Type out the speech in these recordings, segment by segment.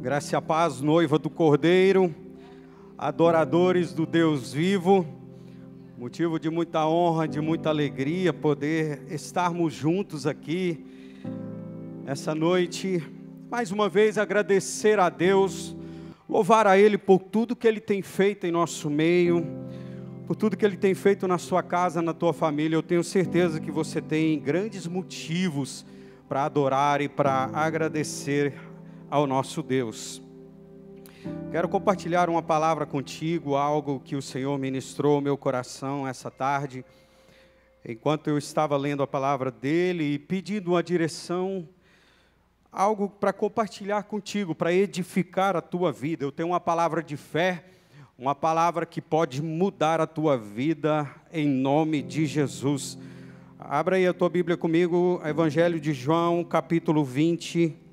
Graça e a paz, noiva do Cordeiro, adoradores do Deus vivo, motivo de muita honra, de muita alegria poder estarmos juntos aqui essa noite. Mais uma vez agradecer a Deus, louvar a Ele por tudo que Ele tem feito em nosso meio, por tudo que Ele tem feito na sua casa, na tua família. Eu tenho certeza que você tem grandes motivos para adorar e para agradecer ao nosso Deus. Quero compartilhar uma palavra contigo, algo que o Senhor ministrou ao meu coração essa tarde, enquanto eu estava lendo a palavra dele e pedindo uma direção, algo para compartilhar contigo, para edificar a tua vida. Eu tenho uma palavra de fé, uma palavra que pode mudar a tua vida em nome de Jesus. Abra aí a tua Bíblia comigo, Evangelho de João, capítulo 20.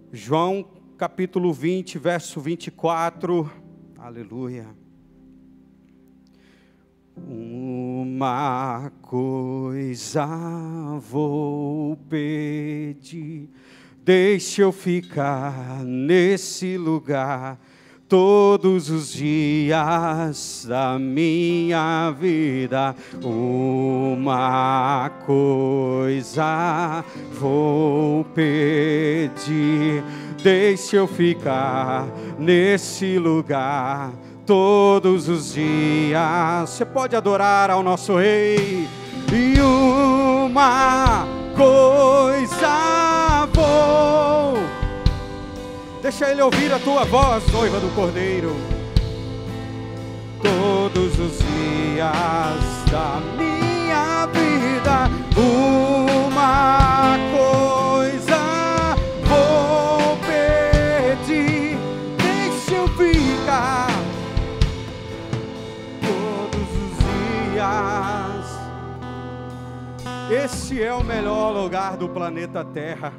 João, capítulo 20, verso 24. Aleluia. Uma coisa vou pedir, deixa eu ficar nesse lugar todos os dias da minha vida. Uma coisa vou pedir, deixa eu ficar nesse lugar todos os dias. Você pode adorar ao nosso Rei. E uma coisa vou, deixa Ele ouvir a tua voz, noiva do Cordeiro. Todos os dias da minha vida, uma coisa vou pedir, deixa eu ficar todos os dias. Esse é o melhor lugar do planeta Terra.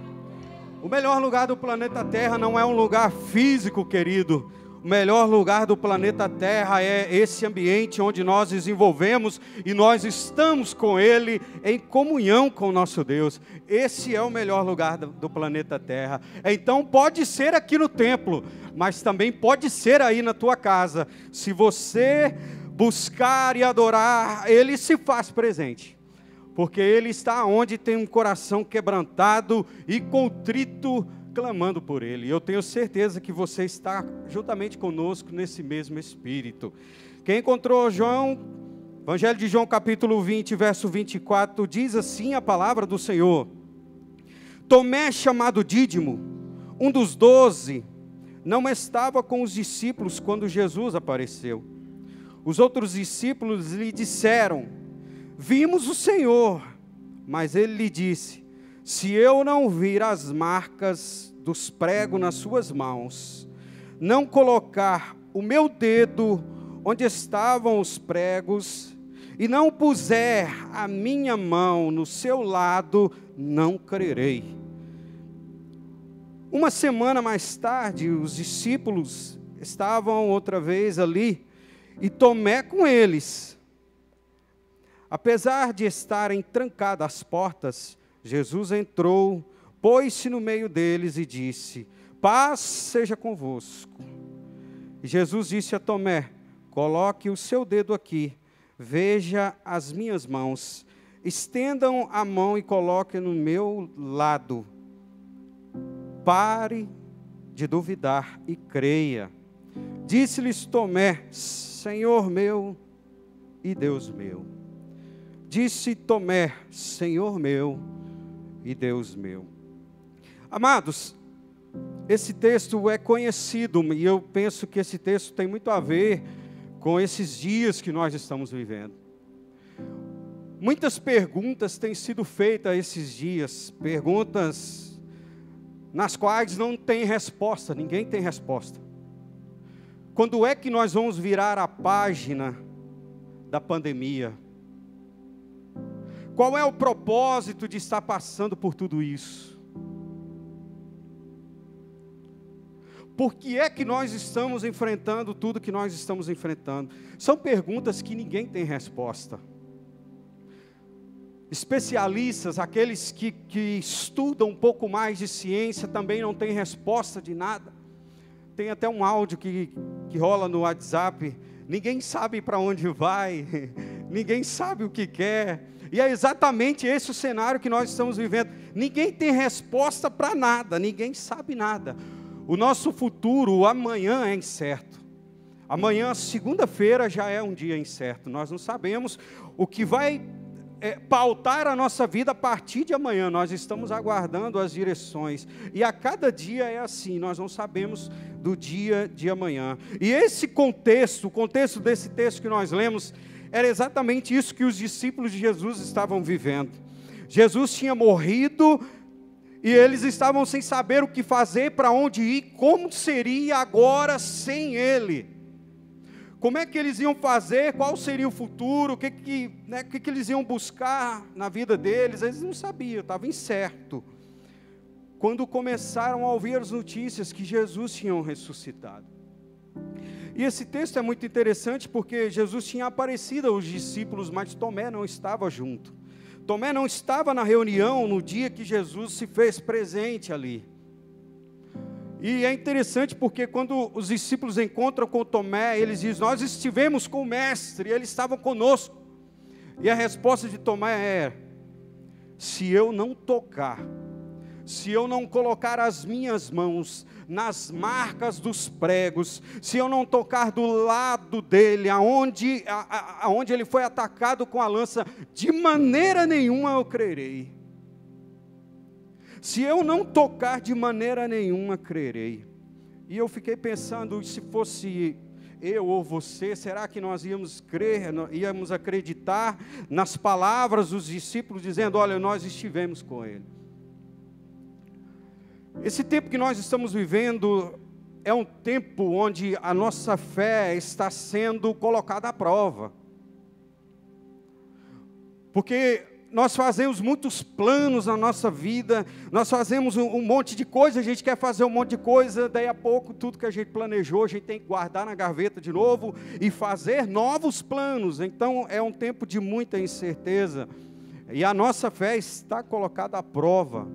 O melhor lugar do planeta Terra não é um lugar físico, querido. O melhor lugar do planeta Terra é esse ambiente onde nós desenvolvemos e nós estamos com Ele em comunhão com o nosso Deus. Esse é o melhor lugar do planeta Terra. Então pode ser aqui no templo, mas também pode ser aí na tua casa. Se você buscar e adorar, Ele se faz presente. Porque Ele está onde tem um coração quebrantado e contrito, clamando por Ele. Eu tenho certeza que você está juntamente conosco nesse mesmo espírito. Quem encontrou João, Evangelho de João capítulo 20, verso 24, diz assim a palavra do Senhor. Tomé, chamado Dídimo, um dos 12, não estava com os discípulos quando Jesus apareceu. Os outros discípulos lhe disseram: vimos o Senhor. Mas ele lhe disse: se eu não vir as marcas dos pregos nas suas mãos, não colocar o meu dedo onde estavam os pregos, e não puser a minha mão no seu lado, não crerei. Uma semana mais tarde, os discípulos estavam outra vez ali, e Tomé com eles. Apesar de estarem trancadas as portas, Jesus entrou, pôs-se no meio deles e disse: paz seja convosco. E Jesus disse a Tomé: coloque o seu dedo aqui, veja as minhas mãos, estendam a mão e coloquem no meu lado. Pare de duvidar e creia. Disse-lhes Tomé: Senhor meu e Deus meu. Disse Tomé: Senhor meu e Deus meu. Amados, esse texto é conhecido e eu penso que esse texto tem muito a ver com esses dias que nós estamos vivendo. Muitas perguntas têm sido feitas esses dias, perguntas nas quais não tem resposta, ninguém tem resposta. Quando é que nós vamos virar a página da pandemia? Qual é o propósito de estar passando por tudo isso? Por que é que nós estamos enfrentando tudo que nós estamos enfrentando? São perguntas que ninguém tem resposta. Especialistas, aqueles que estudam um pouco mais de ciência, também não têm resposta de nada. Tem até um áudio que rola no WhatsApp, ninguém sabe para onde vai, ninguém sabe o que quer, e é exatamente esse o cenário que nós estamos vivendo. Ninguém tem resposta para nada, ninguém sabe nada. O nosso futuro, o amanhã é incerto. Amanhã, segunda-feira, já é um dia incerto. Nós não sabemos o que vai pautar a nossa vida a partir de amanhã. Nós estamos aguardando as direções, e a cada dia é assim, nós não sabemos do dia de amanhã. E esse contexto, o contexto desse texto que nós lemos, era exatamente isso que os discípulos de Jesus estavam vivendo. Jesus tinha morrido, e eles estavam sem saber o que fazer, para onde ir, como seria agora sem Ele. Como é que eles iam fazer, qual seria o futuro, o que eles iam buscar na vida deles? Eles não sabiam, estava incerto. Quando começaram a ouvir as notícias que Jesus tinha ressuscitado. E esse texto é muito interessante, porque Jesus tinha aparecido aos discípulos, mas Tomé não estava junto. Tomé não estava na reunião no dia que Jesus se fez presente ali. E é interessante porque quando os discípulos encontram com Tomé, eles dizem: nós estivemos com o Mestre, eles estavam conosco. E a resposta de Tomé é: se eu não tocar, se eu não colocar as minhas mãos nas marcas dos pregos, se eu não tocar do lado dele, aonde ele foi atacado com a lança, de maneira nenhuma eu crerei. Se eu não tocar, de maneira nenhuma crerei. E eu fiquei pensando, se fosse eu ou você, será que nós íamos crer, íamos acreditar nas palavras dos discípulos, dizendo: olha, nós estivemos com ele. Esse tempo que nós estamos vivendo é um tempo onde a nossa fé está sendo colocada à prova. Porque nós fazemos muitos planos na nossa vida, nós fazemos um monte de coisa, a gente quer fazer um monte de coisa, daí a pouco tudo que a gente planejou, a gente tem que guardar na gaveta de novo e fazer novos planos. Então é um tempo de muita incerteza, e a nossa fé está colocada à prova.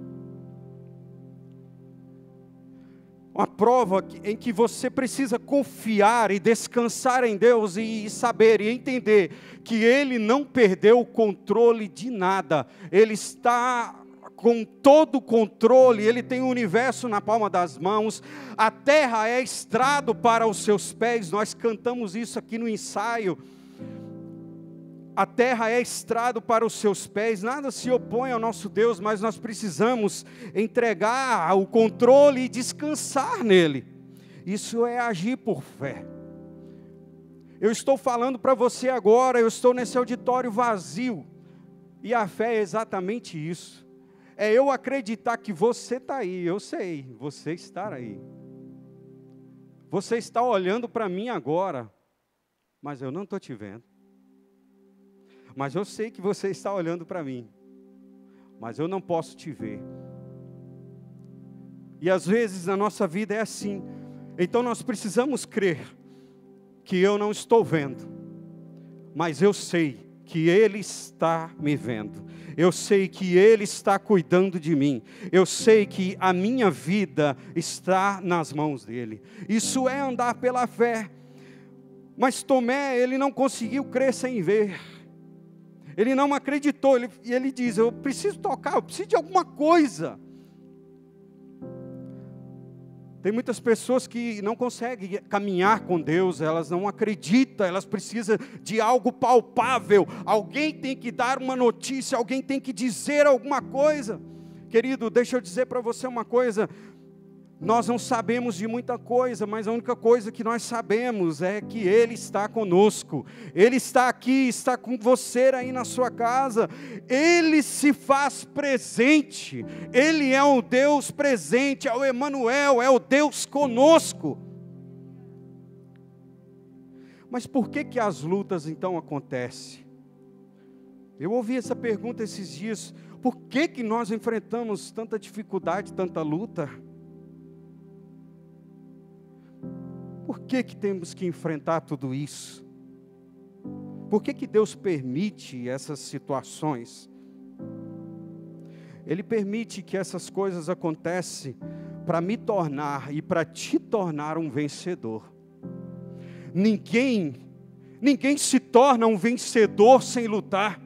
Uma prova em que você precisa confiar e descansar em Deus e saber e entender que Ele não perdeu o controle de nada. Ele está com todo o controle, Ele tem o universo na palma das mãos. A terra é estrado para os seus pés, nós cantamos isso aqui no ensaio. A terra é estrado para os seus pés, nada se opõe ao nosso Deus, mas nós precisamos entregar o controle e descansar nele. Isso é agir por fé. Eu estou falando para você agora, eu estou nesse auditório vazio, e a fé é exatamente isso. É eu acreditar que você está aí, eu sei, você está aí. Você está olhando para mim agora, mas eu não estou te vendo. Mas eu sei que você está olhando para mim, mas eu não posso te ver. E às vezes na nossa vida é assim. Então nós precisamos crer que eu não estou vendo, mas eu sei que Ele está me vendo. Eu sei que Ele está cuidando de mim. Eu sei que a minha vida está nas mãos dEle. Isso é andar pela fé. Mas Tomé, ele não conseguiu crer sem ver. Ele não acreditou, ele diz: eu preciso tocar, eu preciso de alguma coisa. Tem muitas pessoas que não conseguem caminhar com Deus, elas não acreditam, elas precisam de algo palpável. Alguém tem que dar uma notícia, alguém tem que dizer alguma coisa. Querido, deixa eu dizer para você uma coisa. Nós não sabemos de muita coisa, mas a única coisa que nós sabemos é que Ele está conosco. Ele está aqui, está com você aí na sua casa. Ele se faz presente. Ele é o Deus presente, é o Emanuel, é o Deus conosco. Mas por que as lutas então acontecem? Eu ouvi essa pergunta esses dias. Por que nós enfrentamos tanta dificuldade, tanta luta? Por que temos que enfrentar tudo isso? Por que Deus permite essas situações? Ele permite que essas coisas aconteçam para me tornar e para te tornar um vencedor. Ninguém se torna um vencedor sem lutar.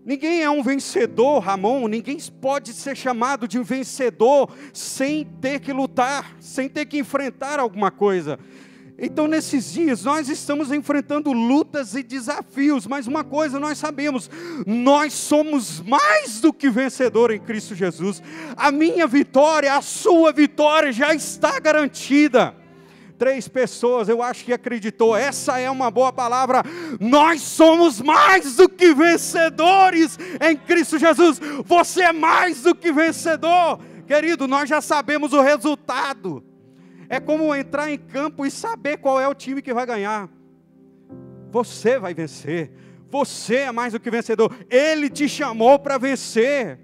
Ninguém é um vencedor, Ramon. Ninguém pode ser chamado de um vencedor sem ter que lutar, sem ter que enfrentar alguma coisa. Então, nesses dias, nós estamos enfrentando lutas e desafios, mas uma coisa nós sabemos: nós somos mais do que vencedor em Cristo Jesus. A minha vitória, a sua vitória já está garantida. 3 pessoas, eu acho que acreditou. Essa é uma boa palavra. Nós somos mais do que vencedores em Cristo Jesus. Você é mais do que vencedor. Querido, nós já sabemos o resultado. É como entrar em campo e saber qual é o time que vai ganhar. Você vai vencer. Você é mais do que vencedor. Ele te chamou para vencer.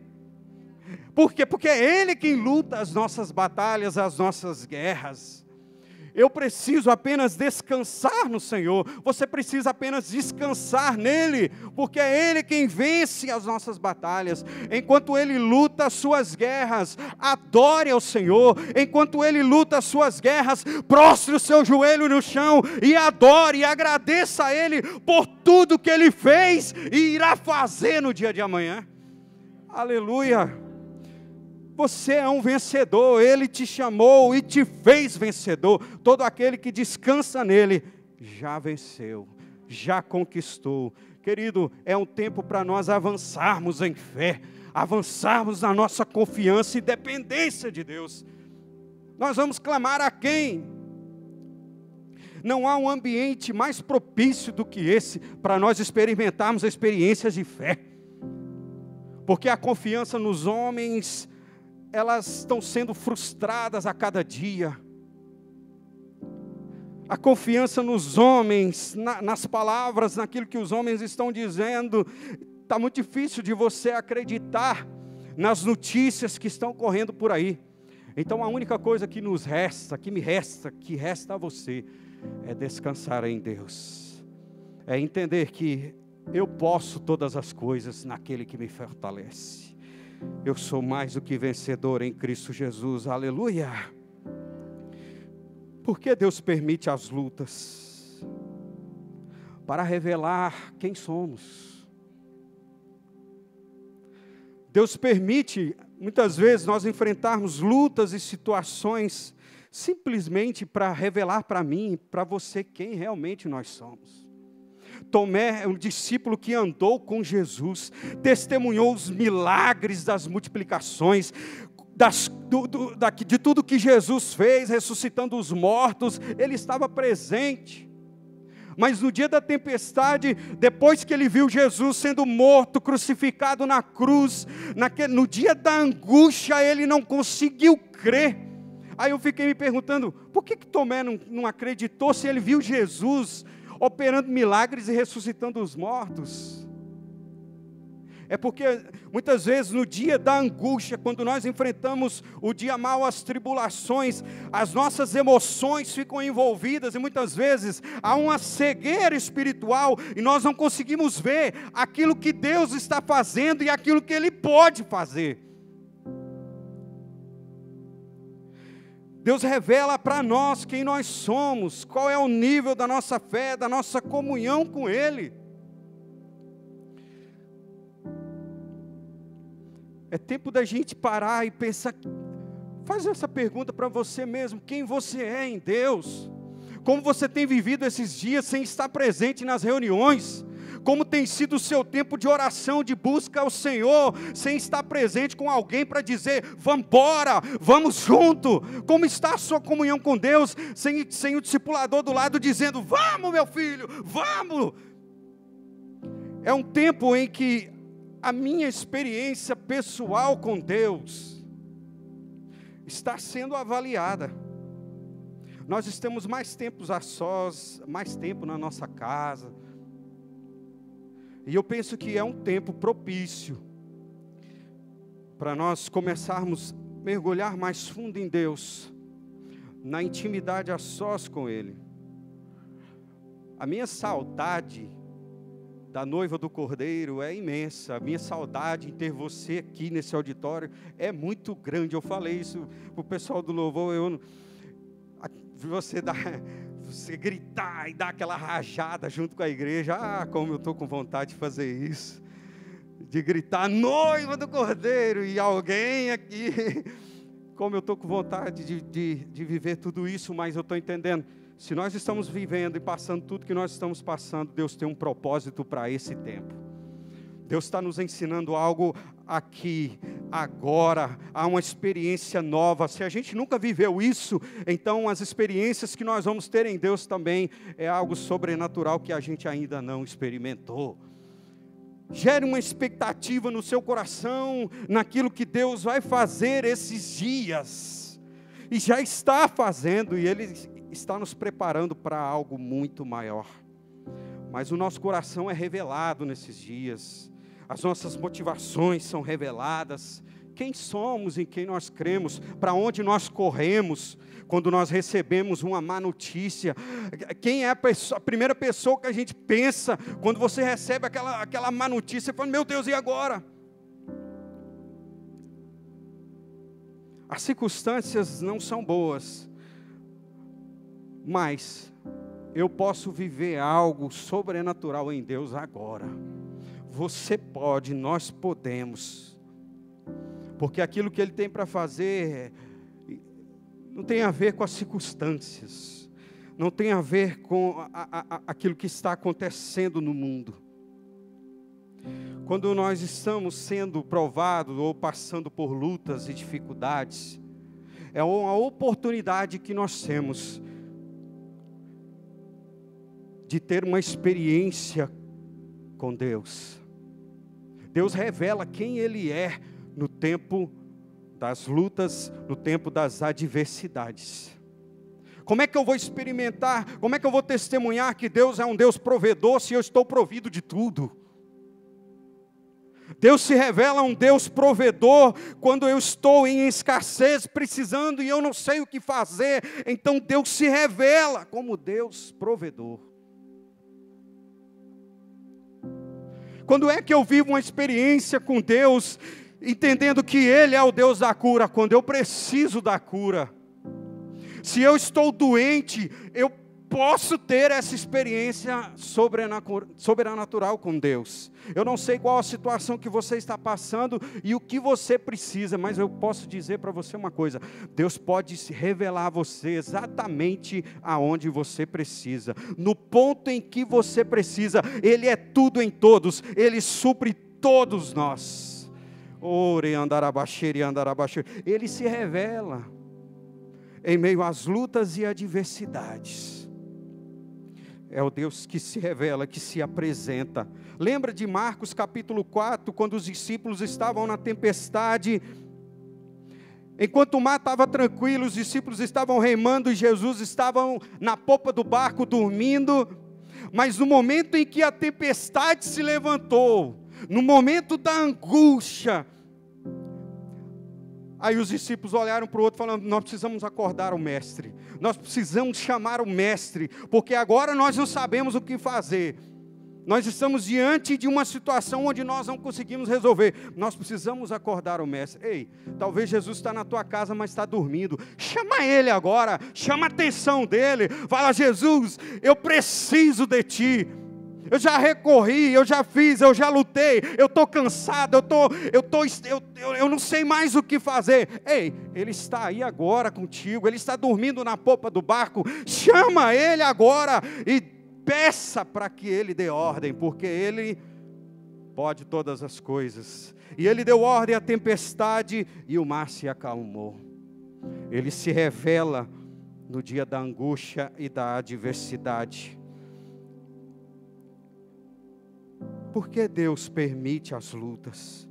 Por quê? Porque é Ele quem luta as nossas batalhas, as nossas guerras. Eu preciso apenas descansar no Senhor. Você precisa apenas descansar nele, porque é Ele quem vence as nossas batalhas. Enquanto Ele luta as suas guerras, adore ao Senhor. Enquanto Ele luta as suas guerras, prostre o seu joelho no chão e adore e agradeça a Ele por tudo que Ele fez e irá fazer no dia de amanhã. Aleluia! Você é um vencedor, Ele te chamou e te fez vencedor. Todo aquele que descansa nele, já venceu, já conquistou. Querido, é um tempo para nós avançarmos em fé, avançarmos na nossa confiança e dependência de Deus. Nós vamos clamar a quem? Não há um ambiente mais propício do que esse, para nós experimentarmos experiências de fé. Porque a confiança nos homens, elas estão sendo frustradas a cada dia. A confiança nos homens, nas palavras, naquilo que os homens estão dizendo, está muito difícil de você acreditar nas notícias que estão correndo por aí. Então a única coisa que nos resta, que resta a você, é descansar em Deus. É entender que eu posso todas as coisas naquele que me fortalece. Eu sou mais do que vencedor em Cristo Jesus, aleluia. Por que Deus permite as lutas? Para revelar quem somos. Deus permite, muitas vezes, nós enfrentarmos lutas e situações, simplesmente para revelar para mim e para você quem realmente nós somos. Tomé é um discípulo que andou com Jesus, testemunhou os milagres das multiplicações, de tudo que Jesus fez, ressuscitando os mortos, ele estava presente. Mas no dia da tempestade, depois que ele viu Jesus sendo morto, crucificado na cruz, no dia da angústia, ele não conseguiu crer. Aí eu fiquei me perguntando, por que Tomé não acreditou se ele viu Jesus operando milagres e ressuscitando os mortos? É porque muitas vezes no dia da angústia, quando nós enfrentamos o dia mau, as tribulações, as nossas emoções ficam envolvidas e muitas vezes há uma cegueira espiritual e nós não conseguimos ver aquilo que Deus está fazendo e aquilo que Ele pode fazer. Deus revela para nós quem nós somos, qual é o nível da nossa fé, da nossa comunhão com Ele. É tempo da gente parar e pensar, faz essa pergunta para você mesmo, quem você é em Deus? Como você tem vivido esses dias sem estar presente nas reuniões? Como tem sido o seu tempo de oração, de busca ao Senhor, sem estar presente com alguém para dizer, vamos embora, vamos junto? Como está a sua comunhão com Deus, sem o discipulador do lado dizendo, vamos meu filho, vamos? É um tempo em que a minha experiência pessoal com Deus está sendo avaliada. Nós estamos mais tempos a sós, mais tempo na nossa casa. E eu penso que é um tempo propício para nós começarmos a mergulhar mais fundo em Deus, na intimidade a sós com Ele. A minha saudade da noiva do Cordeiro é imensa. A minha saudade em ter você aqui nesse auditório é muito grande. Eu falei isso para o pessoal do louvor. Você gritar e dar aquela rajada junto com a igreja. Ah, como eu estou com vontade de fazer isso. De gritar, noiva do Cordeiro, e alguém aqui. Como eu estou com vontade de viver tudo isso, mas eu estou entendendo. Se nós estamos vivendo e passando tudo que nós estamos passando, Deus tem um propósito para esse tempo. Deus está nos ensinando algo aqui, agora, há uma experiência nova. Se a gente nunca viveu isso, então as experiências que nós vamos ter em Deus também é algo sobrenatural que a gente ainda não experimentou. Gere uma expectativa no seu coração, naquilo que Deus vai fazer esses dias, e já está fazendo, e Ele está nos preparando para algo muito maior. Mas o nosso coração é revelado nesses dias, as nossas motivações são reveladas, quem somos, em quem nós cremos, para onde nós corremos, quando nós recebemos uma má notícia. Quem é a primeira pessoa que a gente pensa, quando você recebe aquela má notícia, fala, meu Deus, e agora? As circunstâncias não são boas, mas eu posso viver algo sobrenatural em Deus agora. Você pode, nós podemos, porque aquilo que Ele tem para fazer não tem a ver com as circunstâncias, não tem a ver com aquilo que está acontecendo no mundo. Quando nós estamos sendo provados ou passando por lutas e dificuldades, é uma oportunidade que nós temos de ter uma experiência com Deus. Deus revela quem Ele é no tempo das lutas, no tempo das adversidades. Como é que eu vou experimentar, como é que eu vou testemunhar que Deus é um Deus provedor se eu estou provido de tudo? Deus se revela um Deus provedor quando eu estou em escassez, precisando e eu não sei o que fazer. Então Deus se revela como Deus provedor. Quando é que eu vivo uma experiência com Deus, entendendo que Ele é o Deus da cura? Quando eu preciso da cura. Se eu estou doente, eu posso ter essa experiência sobrenatural com Deus. Eu não sei qual a situação que você está passando e o que você precisa, mas eu posso dizer para você uma coisa: Deus pode se revelar a você exatamente aonde você precisa, no ponto em que você precisa. Ele é tudo em todos, Ele supre todos nós. Ele se revela em meio às lutas e adversidades. É o Deus que se revela, que se apresenta. Lembra de Marcos capítulo 4, quando os discípulos estavam na tempestade? Enquanto o mar estava tranquilo, os discípulos estavam remando e Jesus estava na popa do barco dormindo. Mas no momento em que a tempestade se levantou, no momento da angústia, aí os discípulos olharam para o outro falando, nós precisamos acordar o mestre, nós precisamos chamar o mestre, porque agora nós não sabemos o que fazer, nós estamos diante de uma situação onde nós não conseguimos resolver, nós precisamos acordar o mestre. Ei, talvez Jesus está na tua casa, mas está dormindo, chama ele agora, chama a atenção dele, fala, Jesus, eu preciso de ti. Eu já recorri, eu já fiz, eu já lutei, eu estou cansado, eu não sei mais o que fazer. Ei, Ele está aí agora contigo, Ele está dormindo na popa do barco, chama Ele agora e peça para que Ele dê ordem, porque Ele pode todas as coisas. E Ele deu ordem à tempestade e o mar se acalmou. Ele se revela no dia da angústia e da adversidade. Por que Deus permite as lutas?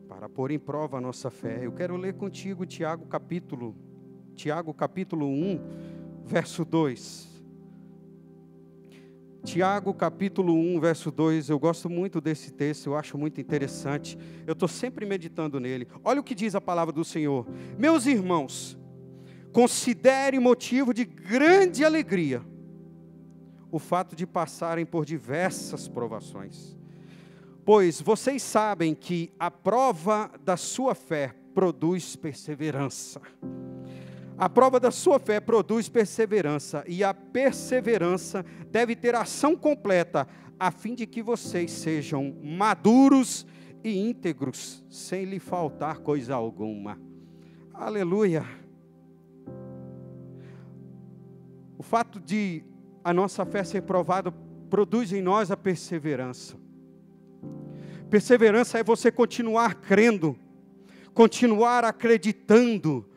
Para pôr em prova a nossa fé. Eu quero ler contigo Tiago capítulo 1, verso 2. Tiago capítulo 1, verso 2, eu gosto muito desse texto, eu acho muito interessante. Eu estou sempre meditando nele. Olha o que diz a palavra do Senhor. Meus irmãos, considere motivo de grande alegria o fato de passarem por diversas provações. Pois vocês sabem que a prova da sua fé produz perseverança. A prova da sua fé produz perseverança, e a perseverança deve ter ação completa, a fim de que vocês sejam maduros e íntegros, sem lhe faltar coisa alguma. Aleluia! O fato de a nossa fé ser provada produz em nós a perseverança. Perseverança é você continuar crendo, continuar acreditando,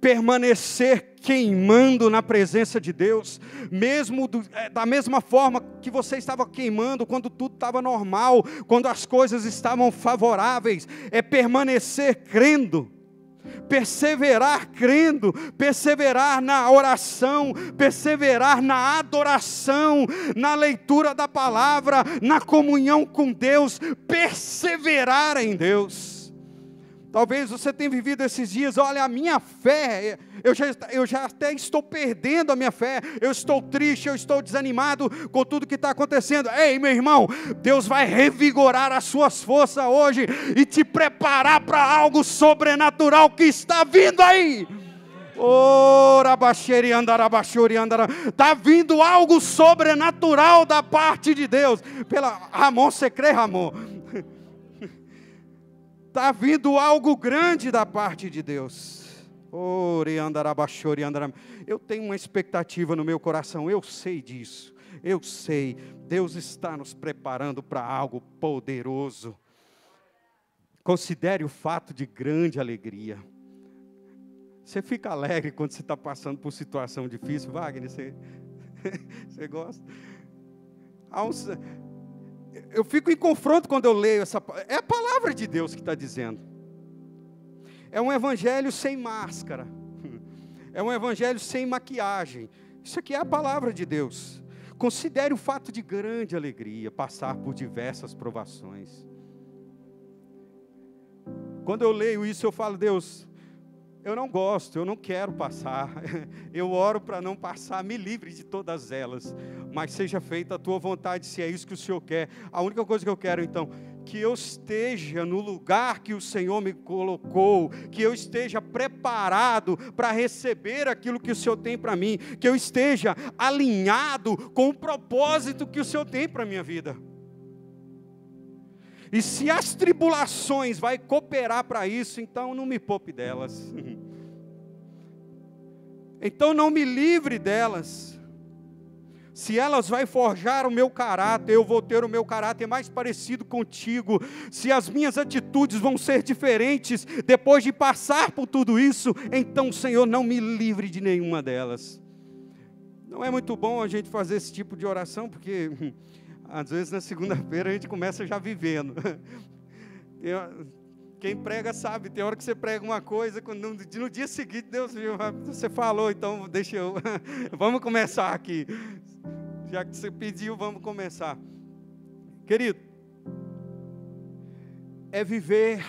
permanecer queimando na presença de Deus, mesmo da mesma forma que você estava queimando quando tudo estava normal, quando as coisas estavam favoráveis, é permanecer crendo, perseverar crendo, perseverar na oração, perseverar na adoração, na leitura da palavra, na comunhão com Deus, perseverar em Deus. Talvez você tenha vivido esses dias, olha, a minha fé, eu já até estou perdendo a minha fé, eu estou triste, eu estou desanimado com tudo que está acontecendo. Ei, meu irmão, Deus vai revigorar as suas forças hoje e te preparar para algo sobrenatural que está vindo aí. Está vindo algo sobrenatural da parte de Deus. Ramon, você crê, Ramon? Está vindo algo grande da parte de Deus. Eu tenho uma expectativa no meu coração, eu sei disso. Eu sei, Deus está nos preparando para algo poderoso. Considere o fato de grande alegria. Você fica alegre quando você está passando por situação difícil, Wagner? Você gosta? Eu fico em confronto quando eu leio essa palavra. É a palavra de Deus que está dizendo. É um evangelho sem máscara. É um evangelho sem maquiagem. Isso aqui é a palavra de Deus. Considere o fato de grande alegria passar por diversas provações. Quando eu leio isso, eu falo, Deus, eu não gosto, eu não quero passar. Eu oro para não passar, me livre de todas elas. Mas seja feita a tua vontade, se é isso que o Senhor quer. A única coisa que eu quero, então, que eu esteja no lugar que o Senhor me colocou, que eu esteja preparado para receber aquilo que o Senhor tem para mim, que eu esteja alinhado com o propósito que o Senhor tem para a minha vida. E se as tribulações vai cooperar para isso, então não me poupe delas. Então não me livre delas. Se elas vai forjar o meu caráter, eu vou ter o meu caráter mais parecido contigo. Se as minhas atitudes vão ser diferentes depois de passar por tudo isso, então, Senhor, não me livre de nenhuma delas. Não é muito bom a gente fazer esse tipo de oração, porque às vezes na segunda-feira a gente começa já vivendo. Quem prega sabe, tem hora que você prega uma coisa, no dia seguinte, Deus viu, você falou, então deixa eu, vamos começar aqui. Já que você pediu, vamos começar. Querido, é viver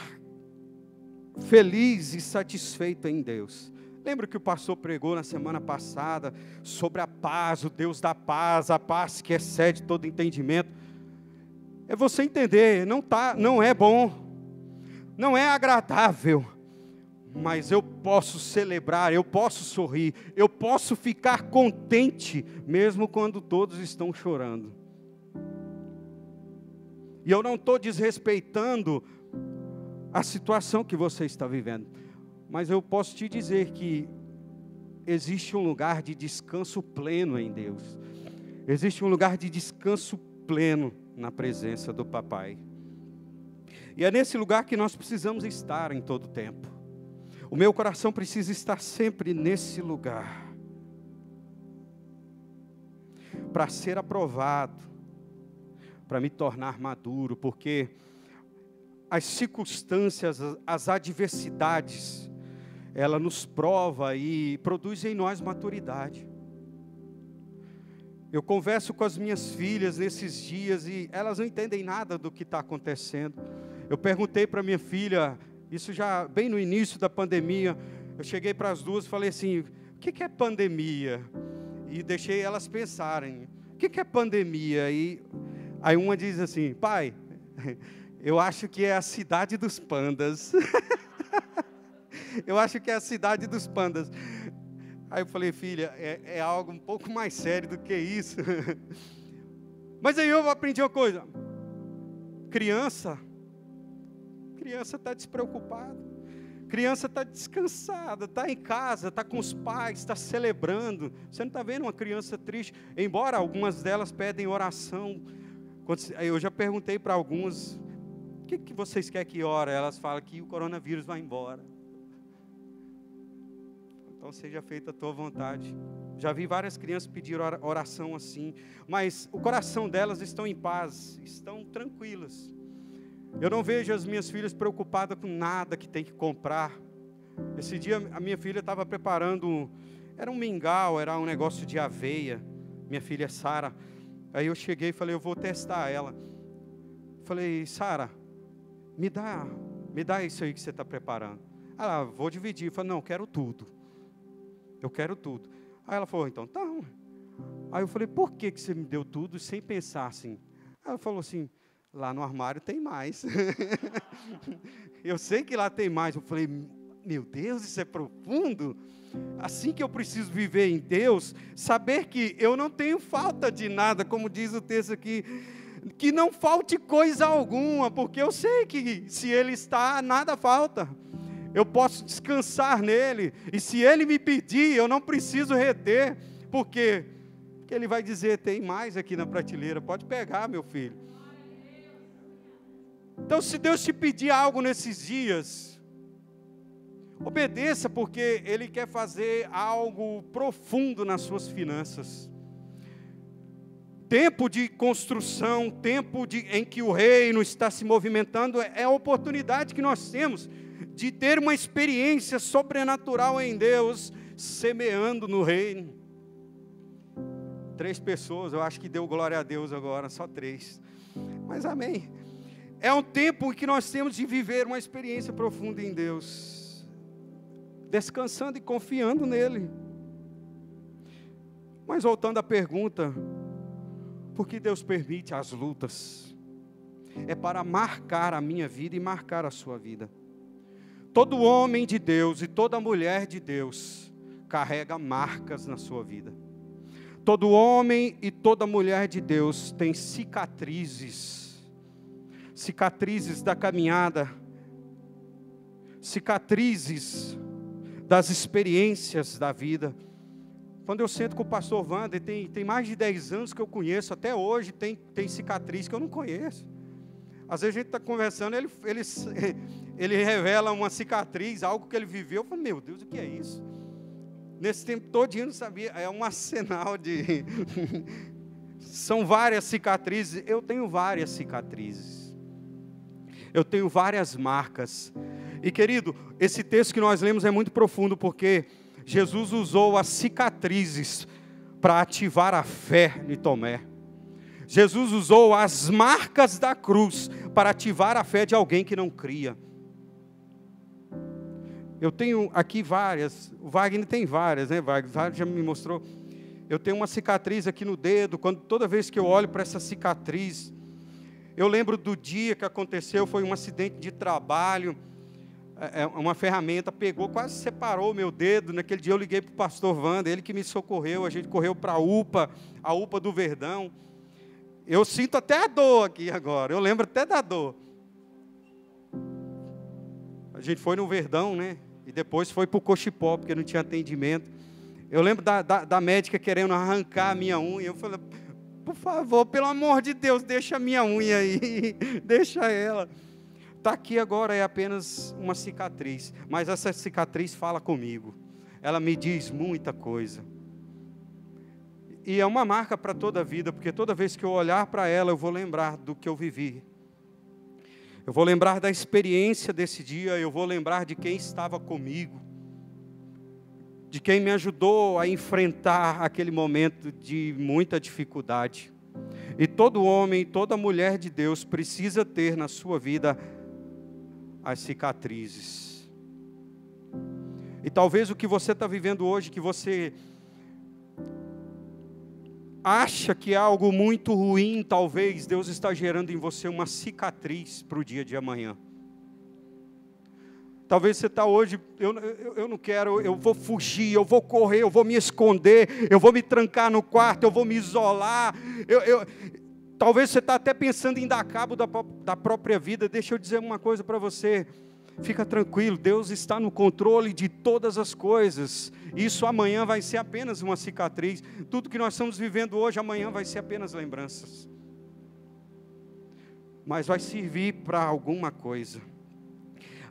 feliz e satisfeito em Deus. Lembra que o pastor pregou na semana passada sobre a paz, o Deus da paz, a paz que excede todo entendimento. É você entender, não é bom, não é agradável, mas eu posso celebrar, eu posso sorrir, eu posso ficar contente, mesmo quando todos estão chorando. E eu não estou desrespeitando a situação que você está vivendo. Mas eu posso te dizer que existe um lugar de descanso pleno em Deus. Existe um lugar de descanso pleno na presença do Papai. E é nesse lugar que nós precisamos estar em todo tempo. O meu coração precisa estar sempre nesse lugar. Para ser aprovado, para me tornar maduro, porque as circunstâncias, as adversidades, ela nos prova e produz em nós maturidade. Eu converso com as minhas filhas nesses dias e elas não entendem nada do que está acontecendo. Eu perguntei para minha filha, isso já bem no início da pandemia, eu cheguei para as duas e falei assim, o que é pandemia? E deixei elas pensarem. o que é pandemia? Aí uma diz assim, pai, eu acho que é a cidade dos pandas. Eu acho que é a cidade dos pandas. Aí eu falei, filha, é algo um pouco mais sério do que isso. Mas aí eu aprendi uma coisa. Criança está despreocupada. Criança está descansada, está em casa, está com os pais, está celebrando. Você não está vendo uma criança triste? Embora algumas delas pedem oração. Eu já perguntei para alguns, o que vocês querem que ore? Elas falam que o coronavírus vai embora. Então seja feita a tua vontade. Já vi várias crianças pedir oração assim, mas o coração delas estão em paz, estão tranquilas. Eu não vejo as minhas filhas preocupadas com nada que tem que comprar. Esse dia a minha filha estava preparando, era um mingau, era um negócio de aveia. Minha filha Sara. Aí eu cheguei e falei, eu vou testar ela. Falei, Sara, me dá isso aí que você está preparando. Ela, vou dividir. Eu falei, não, eu quero tudo. Eu quero tudo. Aí ela falou, então tá. Aí eu falei, por que você me deu tudo sem pensar assim? Aí ela falou assim, lá no armário tem mais. Eu sei que lá tem mais. Eu falei, meu Deus, isso é profundo. Assim que eu preciso viver em Deus, saber que eu não tenho falta de nada, como diz o texto aqui, que não falte coisa alguma, porque eu sei que se Ele está, nada falta. Eu posso descansar nele, e se Ele me pedir, eu não preciso reter, porque Ele vai dizer, tem mais aqui na prateleira, pode pegar, meu filho. Então, se Deus te pedir algo nesses dias, obedeça, porque Ele quer fazer algo profundo nas suas finanças. Tempo de construção, tempo em que o reino está se movimentando, é a oportunidade que nós temos de ter uma experiência sobrenatural em Deus, semeando no reino. 3 pessoas, eu acho que deu glória a Deus agora, só 3. Mas amém. É um tempo em que nós temos de viver uma experiência profunda em Deus, descansando e confiando nele. Mas voltando à pergunta, por que Deus permite as lutas? É para marcar a minha vida e marcar a sua vida. Todo homem de Deus e toda mulher de Deus carrega marcas na sua vida. Todo homem e toda mulher de Deus tem cicatrizes da caminhada, cicatrizes das experiências da vida. Quando eu sento com o pastor Wander, tem mais de 10 anos que eu conheço, até hoje tem cicatriz que eu não conheço. Às vezes a gente está conversando, ele revela uma cicatriz, algo que ele viveu, eu falo, meu Deus, o que é isso? Nesse tempo todo eu não sabia, é um arsenal de... São várias cicatrizes, eu tenho várias cicatrizes. Eu tenho várias marcas. E querido, esse texto que nós lemos é muito profundo, porque Jesus usou as cicatrizes para ativar a fé de Tomé. Jesus usou as marcas da cruz para ativar a fé de alguém que não cria. Eu tenho aqui várias, o Wagner tem várias, né, Wagner? O Wagner já me mostrou. Eu tenho uma cicatriz aqui no dedo, toda vez que eu olho para essa cicatriz, eu lembro do dia que aconteceu, foi um acidente de trabalho, uma ferramenta pegou, quase separou o meu dedo. Naquele dia eu liguei para o pastor Wander, ele que me socorreu, a gente correu para a UPA do Verdão. Eu sinto até a dor aqui agora, eu lembro até da dor. A gente foi no Verdão, né? E depois foi para o Cochipó, porque não tinha atendimento. Eu lembro da médica querendo arrancar a minha unha. Eu falei, por favor, pelo amor de Deus, deixa a minha unha aí, deixa ela. Está aqui agora, é apenas uma cicatriz, mas essa cicatriz fala comigo. Ela me diz muita coisa. E é uma marca para toda a vida, porque toda vez que eu olhar para ela, eu vou lembrar do que eu vivi. Eu vou lembrar da experiência desse dia, eu vou lembrar de quem estava comigo, de quem me ajudou a enfrentar aquele momento de muita dificuldade. E todo homem, toda mulher de Deus precisa ter na sua vida as cicatrizes. E talvez o que você está vivendo hoje, que você acha que é algo muito ruim, talvez Deus está gerando em você uma cicatriz para o dia de amanhã. Talvez você está hoje, eu não quero, eu vou fugir, eu vou correr, eu vou me esconder, eu vou me trancar no quarto, eu vou me isolar. Talvez você está até pensando em dar cabo da própria vida. Deixa eu dizer uma coisa para você. Fica tranquilo, Deus está no controle de todas as coisas. Isso amanhã vai ser apenas uma cicatriz. Tudo que nós estamos vivendo hoje, amanhã vai ser apenas lembranças. Mas vai servir para alguma coisa.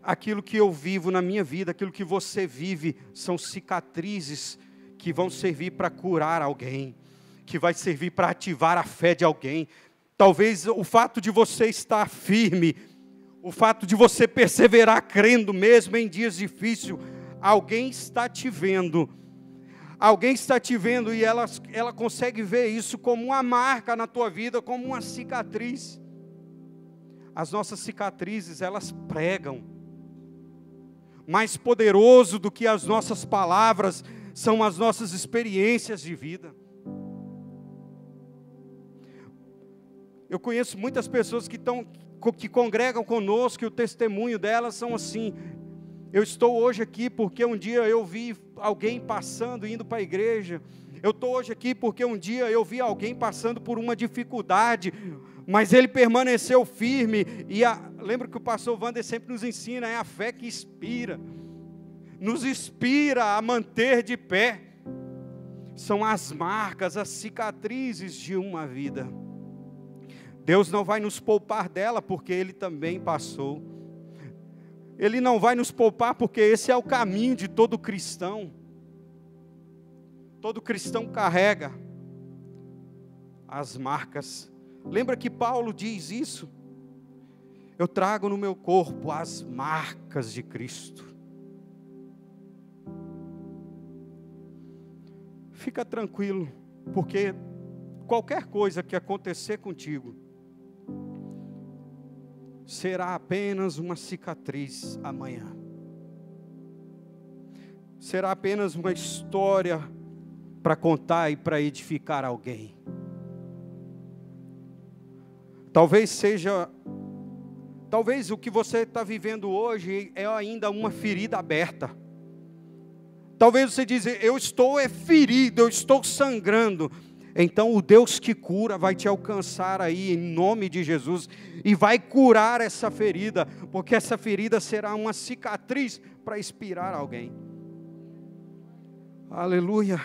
Aquilo que eu vivo na minha vida, aquilo que você vive, são cicatrizes que vão servir para curar alguém, que vai servir para ativar a fé de alguém. Talvez o fato de você estar firme, o fato de você perseverar crendo mesmo em dias difíceis, alguém está te vendo. Alguém está te vendo e ela consegue ver isso como uma marca na tua vida, como uma cicatriz. As nossas cicatrizes, elas pregam. Mais poderoso do que as nossas palavras são as nossas experiências de vida. Eu conheço muitas pessoas que congregam conosco e o testemunho delas são assim: eu estou hoje aqui porque um dia eu vi alguém passando, indo para a igreja. Eu estou hoje aqui porque um dia eu vi alguém passando por uma dificuldade, mas ele permaneceu firme. Lembra que o pastor Wander sempre nos ensina, é a fé que inspira, nos inspira a manter de pé. São as marcas, as cicatrizes de uma vida. Deus não vai nos poupar dela, porque Ele também passou. Ele não vai nos poupar, porque esse é o caminho de todo cristão. Todo cristão carrega as marcas. Lembra que Paulo diz isso? Eu trago no meu corpo as marcas de Cristo. Fica tranquilo, porque qualquer coisa que acontecer contigo será apenas uma cicatriz amanhã. Será apenas uma história para contar e para edificar alguém. Talvez o que você está vivendo hoje é ainda uma ferida aberta. Talvez você diz, eu estou ferido, eu estou sangrando. Então o Deus que cura vai te alcançar aí em nome de Jesus e vai curar essa ferida, porque essa ferida será uma cicatriz para inspirar alguém. Aleluia.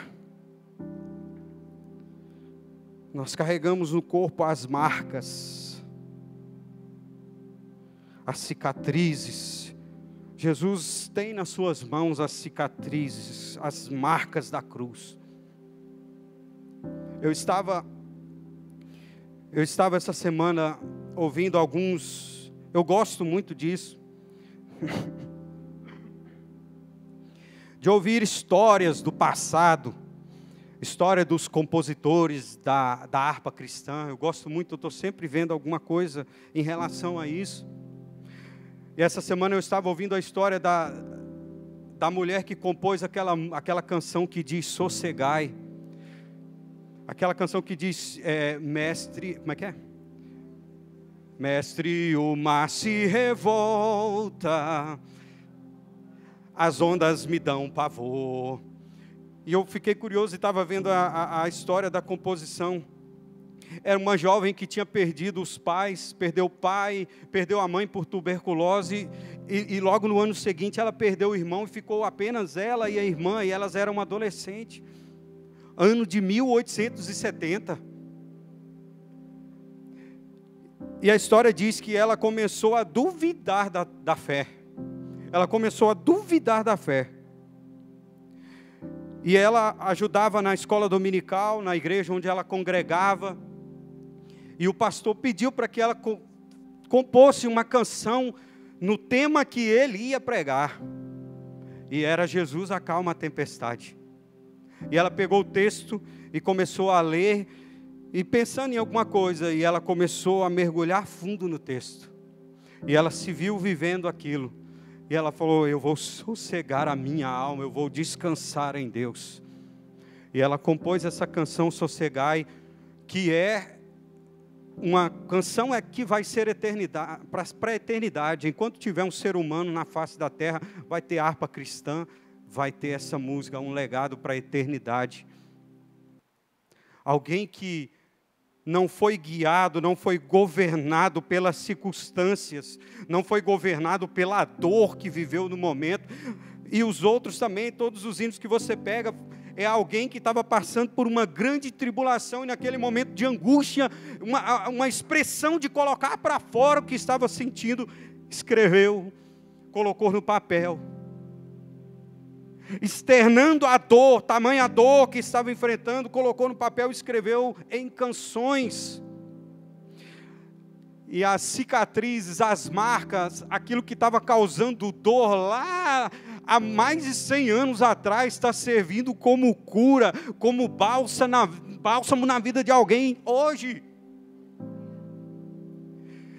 Nós carregamos no corpo as marcas, as cicatrizes. Jesus tem nas suas mãos as cicatrizes, as marcas da cruz. Eu estava essa semana ouvindo alguns, eu gosto muito disso, de ouvir histórias do passado, história dos compositores da harpa cristã. Eu gosto muito, eu estou sempre vendo alguma coisa em relação a isso. E essa semana eu estava ouvindo a história da mulher que compôs aquela canção que diz sossegai. Aquela canção que diz, mestre, como é que é? Mestre, o mar se revolta, as ondas me dão pavor. E eu fiquei curioso e estava vendo a história da composição. Era uma jovem que tinha perdido os pais, perdeu o pai, perdeu a mãe por tuberculose, e logo no ano seguinte ela perdeu o irmão e ficou apenas ela e a irmã, e elas eram adolescentes. Ano de 1870. E a história diz que ela começou a duvidar da fé. Ela começou a duvidar da fé. E ela ajudava na escola dominical, na igreja onde ela congregava. E o pastor pediu para que ela compôsse uma canção no tema que ele ia pregar. E era Jesus acalma a tempestade. E ela pegou o texto e começou a ler, e pensando em alguma coisa, e ela começou a mergulhar fundo no texto. E ela se viu vivendo aquilo. E ela falou, eu vou sossegar a minha alma, eu vou descansar em Deus. E ela compôs essa canção, Sossegai, que é uma canção que vai ser eternidade, para a eternidade. Enquanto tiver um ser humano na face da terra, vai ter harpa cristã, vai ter essa música, um legado para a eternidade. Alguém que não foi guiado, não foi governado pelas circunstâncias, não foi governado pela dor que viveu no momento. E os outros também, todos os hinos que você pega, é alguém que estava passando por uma grande tribulação, e naquele momento de angústia, uma expressão de colocar para fora o que estava sentindo, escreveu, colocou no papel, externando a dor, tamanha dor que estava enfrentando, colocou no papel e escreveu em canções. E as cicatrizes, as marcas, aquilo que estava causando dor lá há mais de 100 anos atrás, está servindo como cura, como bálsamo na vida de alguém hoje.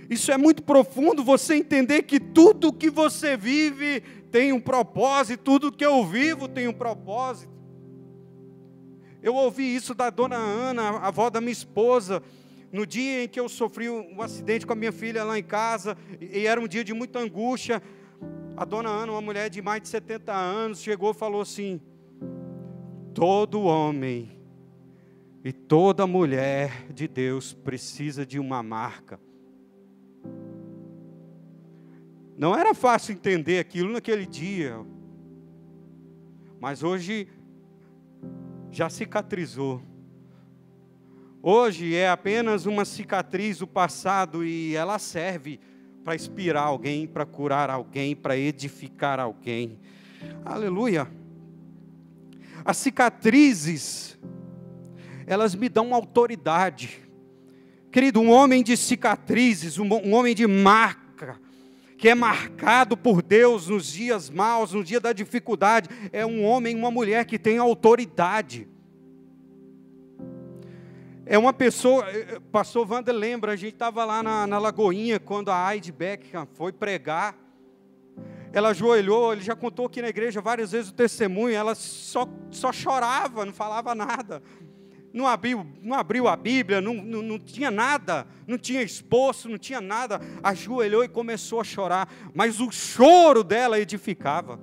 Isso é muito profundo, você entender que tudo que você vive tem um propósito, tudo que eu vivo tem um propósito. Eu ouvi isso da dona Ana, a avó da minha esposa, no dia em que eu sofri um acidente com a minha filha lá em casa, e era um dia de muita angústia. A dona Ana, uma mulher de mais de 70 anos, chegou e falou assim: todo homem e toda mulher de Deus precisa de uma marca. Não era fácil entender aquilo naquele dia, mas hoje já cicatrizou. Hoje é apenas uma cicatriz do passado e ela serve para inspirar alguém, para curar alguém, para edificar alguém. Aleluia! As cicatrizes, elas me dão autoridade. Querido, um homem de cicatrizes, um homem de marca, que é marcado por Deus nos dias maus, no dia da dificuldade, é um homem, uma mulher que tem autoridade. É uma pessoa, pastor Wander lembra, a gente estava lá na Lagoinha, quando a Heidi Beckham foi pregar, ela ajoelhou, ele já contou aqui na igreja várias vezes o testemunho, ela só chorava, não falava nada, não abriu a Bíblia, não tinha nada, não tinha esposo, não tinha nada, ajoelhou e começou a chorar, mas o choro dela edificava.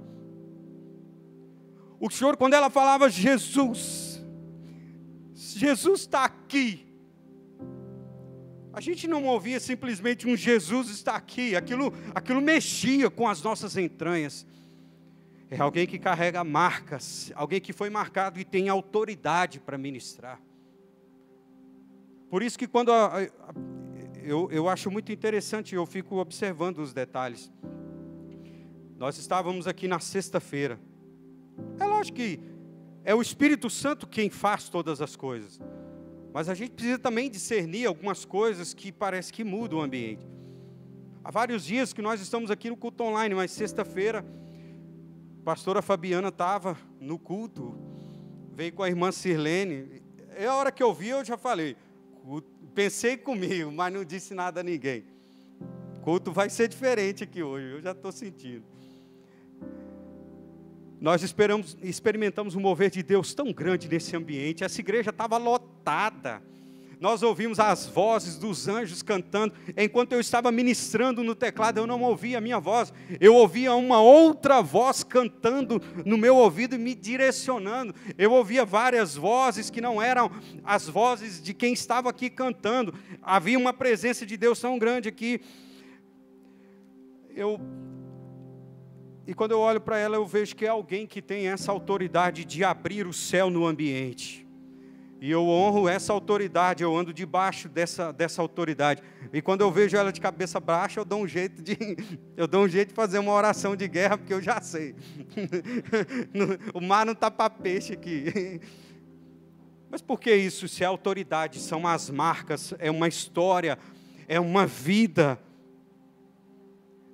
O choro, quando ela falava, Jesus está aqui. A gente não ouvia simplesmente um Jesus está aqui, aquilo mexia com as nossas entranhas. É alguém que carrega marcas, alguém que foi marcado e tem autoridade para ministrar. Por isso que quando eu acho muito interessante, eu fico observando os detalhes. Nós estávamos aqui na sexta-feira. É lógico que é o Espírito Santo quem faz todas as coisas. Mas a gente precisa também discernir algumas coisas que parece que mudam o ambiente. Há vários dias que nós estamos aqui no culto online, mas sexta-feira, a pastora Fabiana estava no culto, veio com a irmã Sirlene. É a hora que eu vi, eu já falei, pensei comigo, mas não disse nada a ninguém. O culto vai ser diferente aqui hoje, eu já estou sentindo. Nós experimentamos um mover de Deus tão grande nesse ambiente. Essa igreja estava lotada. Nós ouvimos as vozes dos anjos cantando. Enquanto eu estava ministrando no teclado, eu não ouvia a minha voz. Eu ouvia uma outra voz cantando no meu ouvido e me direcionando. Eu ouvia várias vozes que não eram as vozes de quem estava aqui cantando. Havia uma presença de Deus tão grande aqui. E quando eu olho para ela, eu vejo que é alguém que tem essa autoridade de abrir o céu no ambiente. E eu honro essa autoridade, eu ando debaixo dessa autoridade. E quando eu vejo ela de cabeça baixa, eu dou um jeito de fazer uma oração de guerra, porque eu já sei. O mar não está para peixe aqui. Mas por que isso? Se é autoridade, são as marcas, é uma história, é uma vida.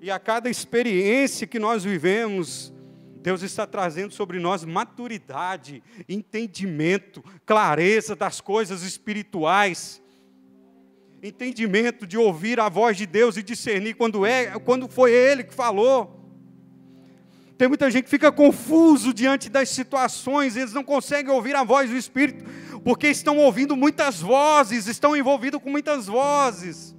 E a cada experiência que nós vivemos, Deus está trazendo sobre nós maturidade, entendimento, clareza das coisas espirituais, entendimento de ouvir a voz de Deus e discernir quando foi Ele que falou. Tem muita gente que fica confuso diante das situações, eles não conseguem ouvir a voz do Espírito. porque estão ouvindo muitas vozes, estão envolvidos com muitas vozes.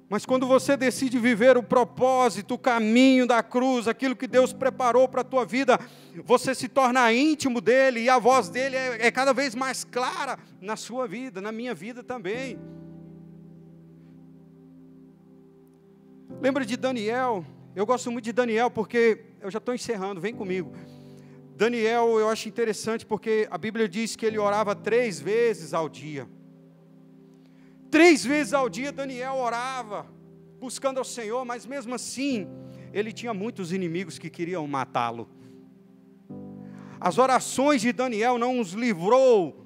Mas quando você decide viver o propósito, o caminho da cruz, aquilo que Deus preparou para a tua vida, você se torna íntimo dele, e a voz dele é cada vez mais clara na sua vida, na minha vida também. Lembra de Daniel? Eu gosto muito de Daniel porque, eu já estou encerrando, vem comigo. Daniel eu acho interessante porque a Bíblia diz que ele orava 3 vezes ao dia. 3 vezes ao dia Daniel orava, buscando ao Senhor, mas mesmo assim, ele tinha muitos inimigos que queriam matá-lo. As orações de Daniel não os livrou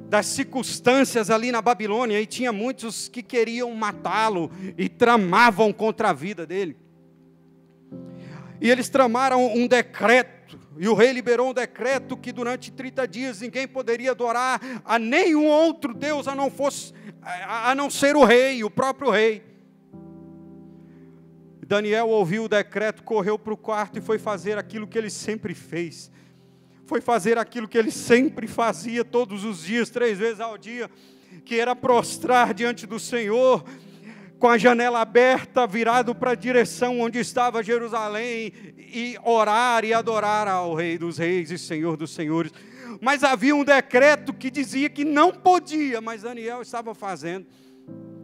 das circunstâncias ali na Babilônia, e tinha muitos que queriam matá-lo, e tramavam contra a vida dele. E eles tramaram um decreto, e o rei liberou um decreto que durante 30 dias ninguém poderia adorar a nenhum outro Deus a não ser o rei, o próprio rei. Daniel ouviu o decreto, correu para o quarto e foi fazer aquilo que ele sempre fez. Foi fazer aquilo que ele sempre fazia todos os dias, 3 vezes ao dia, que era prostrar diante do Senhor, com a janela aberta, virado para a direção onde estava Jerusalém, e orar e adorar ao Rei dos Reis e Senhor dos Senhores. Mas havia um decreto que dizia que não podia, mas Daniel estava fazendo.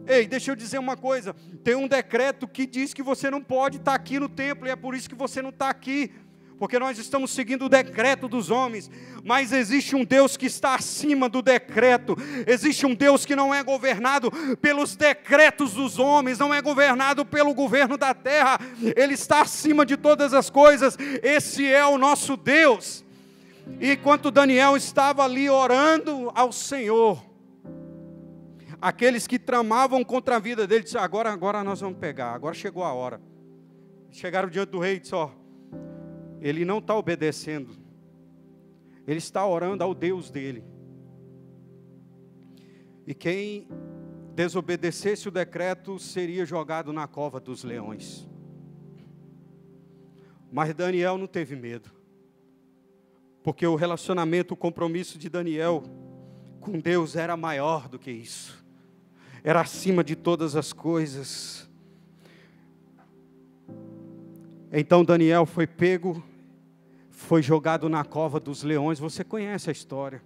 Ei, deixa eu dizer uma coisa, tem um decreto que diz que você não pode estar aqui no templo, e é por isso que você não está aqui, porque nós estamos seguindo o decreto dos homens, mas existe um Deus que está acima do decreto, existe um Deus que não é governado pelos decretos dos homens, não é governado pelo governo da terra, Ele está acima de todas as coisas, esse é o nosso Deus. E enquanto Daniel estava ali orando ao Senhor, aqueles que tramavam contra a vida dele, disseram, agora nós vamos pegar, agora chegou a hora. Chegaram diante do rei e disseram, ele não está obedecendo, ele está orando ao Deus dele. E quem desobedecesse o decreto seria jogado na cova dos leões. Mas Daniel não teve medo, porque o relacionamento, o compromisso de Daniel com Deus era maior do que isso, era acima de todas as coisas. Então Daniel foi pego, foi jogado na cova dos leões. Você conhece a história.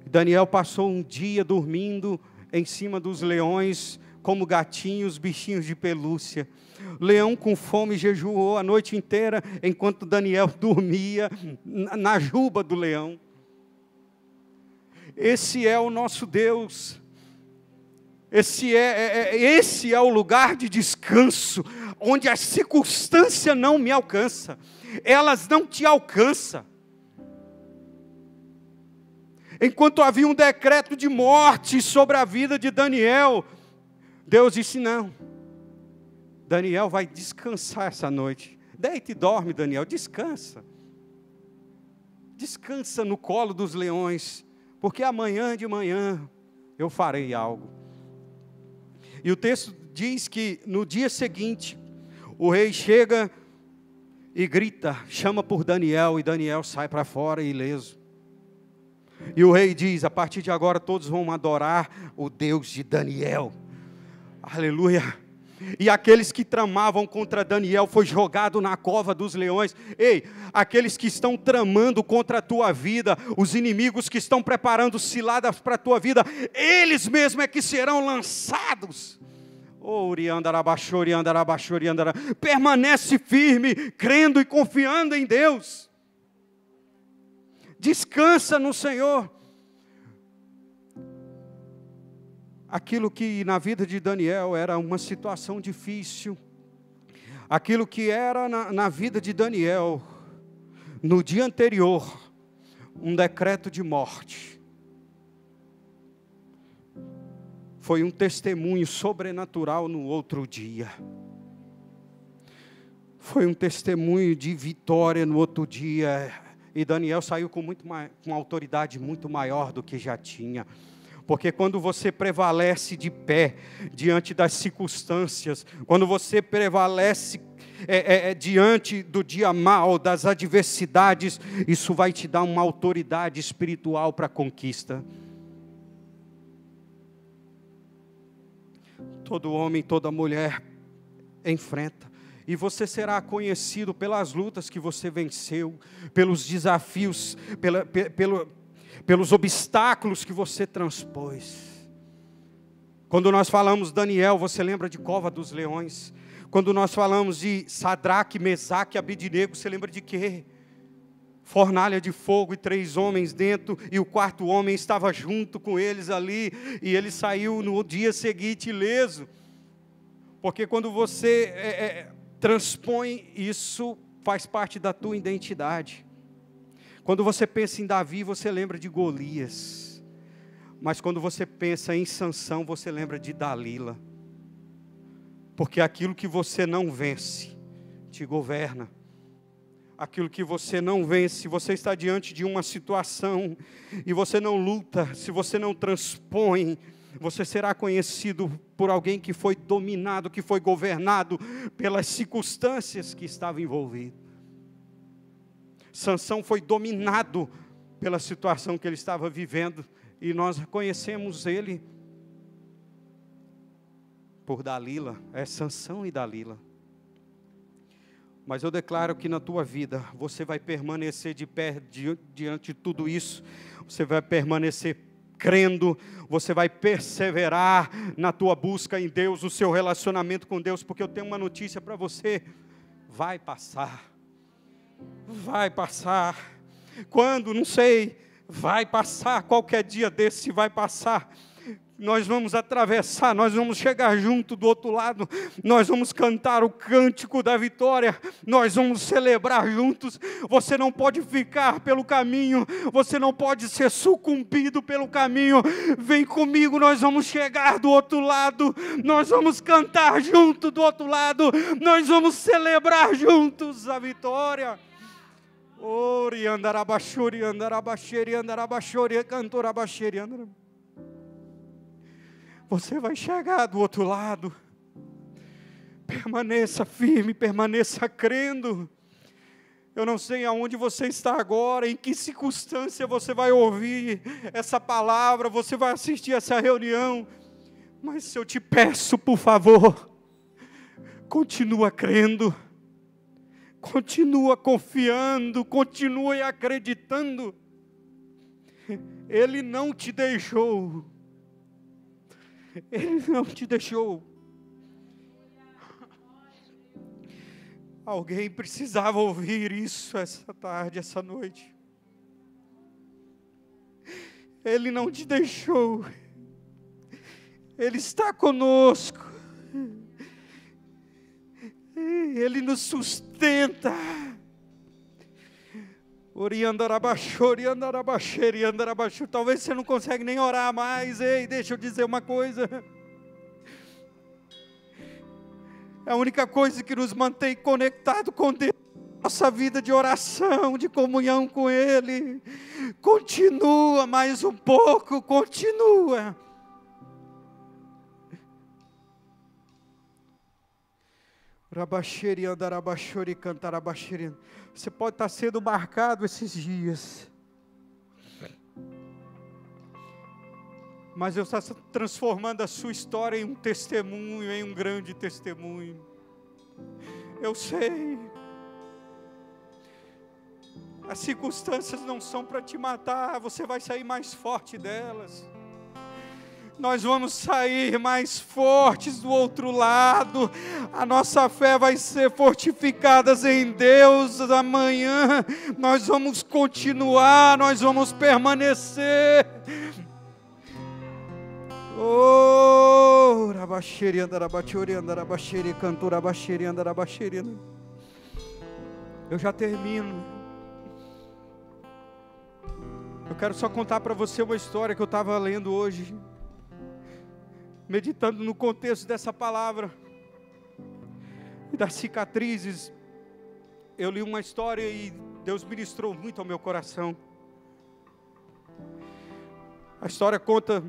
Daniel passou um dia dormindo em cima dos leões, como gatinhos, bichinhos de pelúcia. Leão com fome jejuou a noite inteira, enquanto Daniel dormia na juba do leão. Esse é o nosso Deus. Esse é o lugar de descanso, onde a circunstância não me alcança, elas não te alcançam. Enquanto havia um decreto de morte sobre a vida de Daniel, Deus disse não, Daniel vai descansar essa noite, deita e dorme Daniel, descansa no colo dos leões, porque amanhã de manhã eu farei algo. E o texto diz que no dia seguinte, o rei chega e grita, chama por Daniel, e Daniel sai para fora ileso. E o rei diz, a partir de agora todos vão adorar o Deus de Daniel. Aleluia. E aqueles que tramavam contra Daniel foi jogado na cova dos leões. Ei, aqueles que estão tramando contra a tua vida, os inimigos que estão preparando ciladas para a tua vida, eles mesmos é que serão lançados. Permanece firme, crendo e confiando em Deus. Descansa no Senhor. Aquilo que na vida de Daniel era uma situação difícil, aquilo que era na vida de Daniel, no dia anterior, um decreto de morte, foi um testemunho sobrenatural no outro dia. Foi um testemunho de vitória no outro dia. E Daniel saiu com uma autoridade muito maior do que já tinha. Porque quando você prevalece de pé diante das circunstâncias, quando você prevalece diante do dia mau, das adversidades, isso vai te dar uma autoridade espiritual para a conquista. Todo homem, toda mulher enfrenta. E você será conhecido pelas lutas que você venceu, pelos desafios, pelos obstáculos que você transpôs. Quando nós falamos Daniel, você lembra de cova dos leões? Quando nós falamos de Sadraque, Mesaque e Abednego, você lembra de quê? Fornalha de fogo e 3 homens dentro, e o 4º homem estava junto com eles ali, e ele saiu no dia seguinte ileso. Porque quando você transpõe, isso faz parte da tua identidade. Quando você pensa em Davi, você lembra de Golias. Mas quando você pensa em Sansão, você lembra de Dalila. Porque aquilo que você não vence, te governa. Aquilo que você não vence, se você está diante de uma situação, e você não luta, se você não transpõe, você será conhecido por alguém que foi dominado, que foi governado pelas circunstâncias que estava envolvido. Sansão foi dominado pela situação que ele estava vivendo, e nós conhecemos ele por Dalila, Sansão e Dalila. Mas eu declaro que na tua vida, você vai permanecer de pé diante de tudo isso, você vai permanecer crendo, você vai perseverar na tua busca em Deus, no seu relacionamento com Deus, porque eu tenho uma notícia para você, vai passar. Vai passar. Quando? Não sei. Vai passar, qualquer dia desse vai passar. Nós vamos atravessar, nós vamos chegar junto do outro lado, nós vamos cantar o cântico da vitória, nós vamos celebrar juntos. Você não pode ficar pelo caminho, você não pode ser sucumbido pelo caminho. Vem comigo, nós vamos chegar do outro lado, nós vamos cantar junto do outro lado, nós vamos celebrar juntos a vitória. Ori andarabachori, andarabacheri, andarabachori, cantorabacheri, andarabacheri. Você vai chegar do outro lado. Permaneça firme, permaneça crendo. Eu não sei aonde você está agora, em que circunstância você vai ouvir essa palavra, você vai assistir essa reunião. Mas se eu te peço, por favor, continua crendo. Continua confiando, continue acreditando. Ele não te deixou. Ele não te deixou. Alguém precisava ouvir isso essa tarde, essa noite. Ele não te deixou. Ele está conosco. Ele nos sustenta. Talvez você não consegue nem orar mais. Ei, deixa eu dizer uma coisa. É a única coisa que nos mantém conectados com Deus. Nossa vida de oração, de comunhão com Ele. Continua mais um pouco, continua. Você pode estar sendo marcado esses dias, mas Deus está transformando a sua história em um testemunho, em um grande testemunho. Eu sei, as circunstâncias não são para te matar, você vai sair mais forte delas. Nós vamos sair mais fortes do outro lado. A nossa fé vai ser fortificada em Deus. Amanhã nós vamos continuar, nós vamos permanecer. Oh, rabaxeri, andarabachori, andarabacheri, cantora baixeri, andarabacheri. Eu já termino. Eu quero só contar para você uma história que eu estava lendo hoje. Meditando no contexto dessa palavra e das cicatrizes, eu li uma história e Deus ministrou muito ao meu coração. A história conta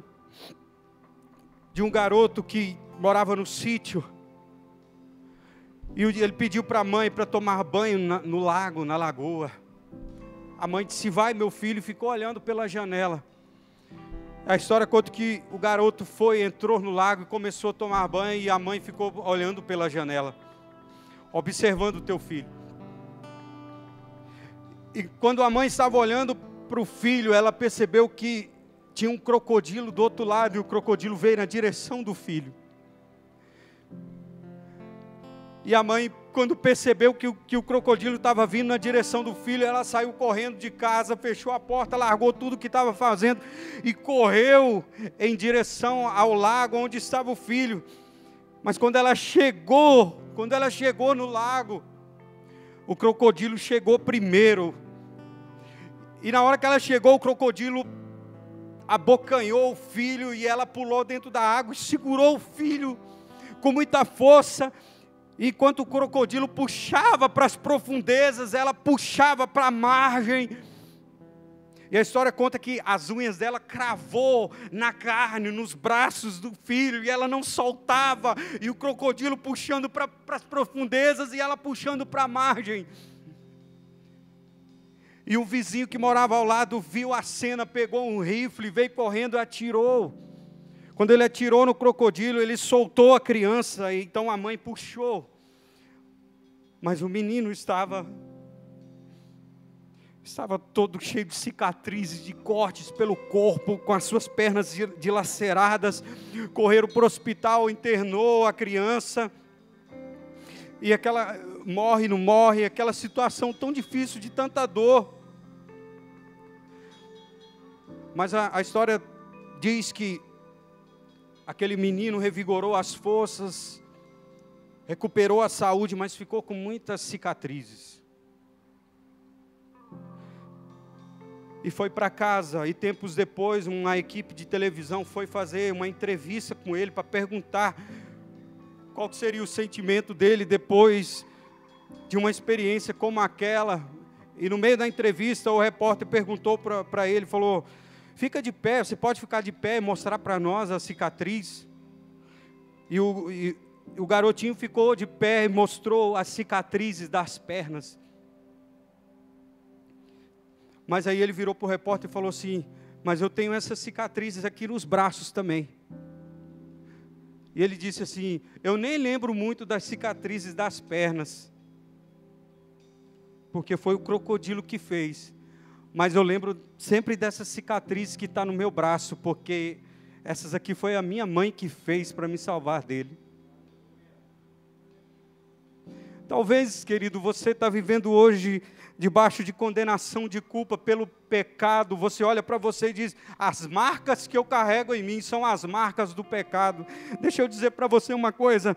de um garoto que morava no sítio E ele pediu para a mãe para tomar banho no lago, na lagoa. A mãe disse: vai, meu filho, e ficou olhando pela janela. A história conta que o garoto entrou no lago e começou a tomar banho, e a mãe ficou olhando pela janela, observando o teu filho. E quando a mãe estava olhando para o filho, ela percebeu que tinha um crocodilo do outro lado, e o crocodilo veio na direção do filho. E a mãe, quando percebeu que o crocodilo estava vindo na direção do filho, ela saiu correndo de casa, fechou a porta, largou tudo que estava fazendo e correu em direção ao lago onde estava o filho. Mas quando ela chegou no lago, o crocodilo chegou primeiro. E na hora que ela chegou, o crocodilo abocanhou o filho e ela pulou dentro da água e segurou o filho com muita força. Enquanto o crocodilo puxava para as profundezas, ela puxava para a margem. E a história conta que as unhas dela cravou na carne, nos braços do filho, e ela não soltava. E o crocodilo puxando para as profundezas e ela puxando para a margem. E o vizinho que morava ao lado viu a cena, pegou um rifle, veio correndo e atirou. Quando ele atirou no crocodilo, ele soltou a criança, e então a mãe puxou. Mas o menino estava todo cheio de cicatrizes, de cortes pelo corpo, com as suas pernas dilaceradas. Correram para o hospital, internou a criança. E aquela morre, não morre, aquela situação tão difícil, de tanta dor. Mas a história diz que aquele menino revigorou as forças, recuperou a saúde, mas ficou com muitas cicatrizes. E foi para casa, e tempos depois, uma equipe de televisão foi fazer uma entrevista com ele para perguntar qual seria o sentimento dele depois de uma experiência como aquela. E no meio da entrevista, o repórter perguntou para ele, falou: fica de pé, você pode ficar de pé e mostrar para nós a cicatriz? E o garotinho ficou de pé e mostrou as cicatrizes das pernas. Mas aí ele virou para o repórter e falou assim: mas eu tenho essas cicatrizes aqui nos braços também. E ele disse assim: eu nem lembro muito das cicatrizes das pernas, porque foi o crocodilo que fez. Mas eu lembro sempre dessas cicatrizes que está no meu braço, porque essas aqui foi a minha mãe que fez para me salvar dele. Talvez, querido, você está vivendo hoje debaixo de condenação, de culpa pelo pecado. Você olha para você e diz: as marcas que eu carrego em mim são as marcas do pecado. Deixa eu dizer para você uma coisa.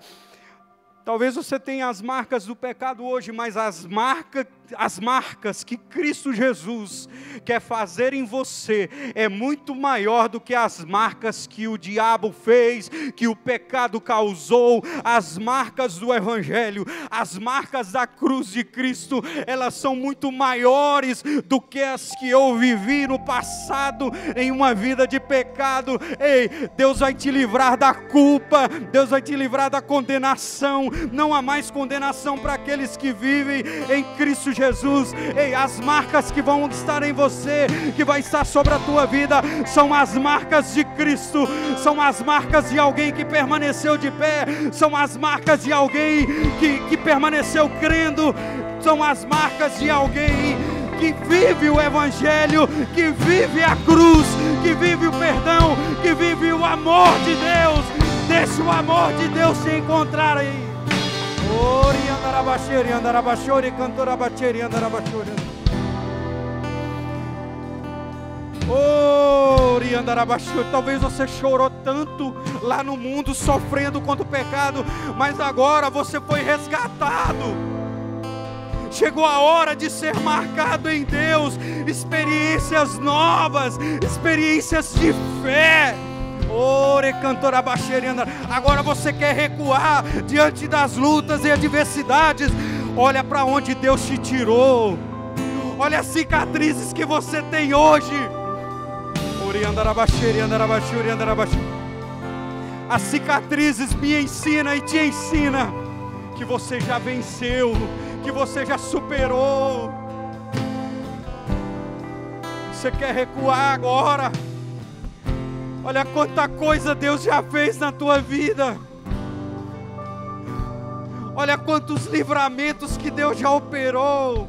Talvez você tenha as marcas do pecado hoje, mas as marcas que Cristo Jesus quer fazer em você é muito maior do que as marcas que o diabo fez, que o pecado causou. As marcas do Evangelho, as marcas da cruz de Cristo, elas são muito maiores do que as que eu vivi no passado em uma vida de pecado. Ei, Deus vai te livrar da culpa, Deus vai te livrar da condenação. Não há mais condenação para aqueles que vivem em Cristo Jesus. Ei, as marcas que vão estar em você, que vai estar sobre a tua vida, são as marcas de Cristo, são as marcas de alguém que permaneceu de pé, são as marcas de alguém que permaneceu crendo, são as marcas de alguém que vive o Evangelho, que vive a cruz, que vive o perdão, que vive o amor de Deus. Deixa o amor de Deus se encontrar aí. Ori andarabacheri, andarabachori, cantorabacheri, andarabachori. Ori andarabachori. Talvez você chorou tanto lá no mundo, sofrendo contra o pecado, mas agora você foi resgatado. Chegou a hora de ser marcado em Deus. Experiências novas, experiências de fé. Agora você quer recuar diante das lutas e adversidades? Olha para onde Deus te tirou. Olha as cicatrizes que você tem hoje. As cicatrizes me ensinam e te ensinam que você já venceu, que você já superou. Você quer recuar agora? Olha quanta coisa Deus já fez na tua vida. Olha quantos livramentos que Deus já operou.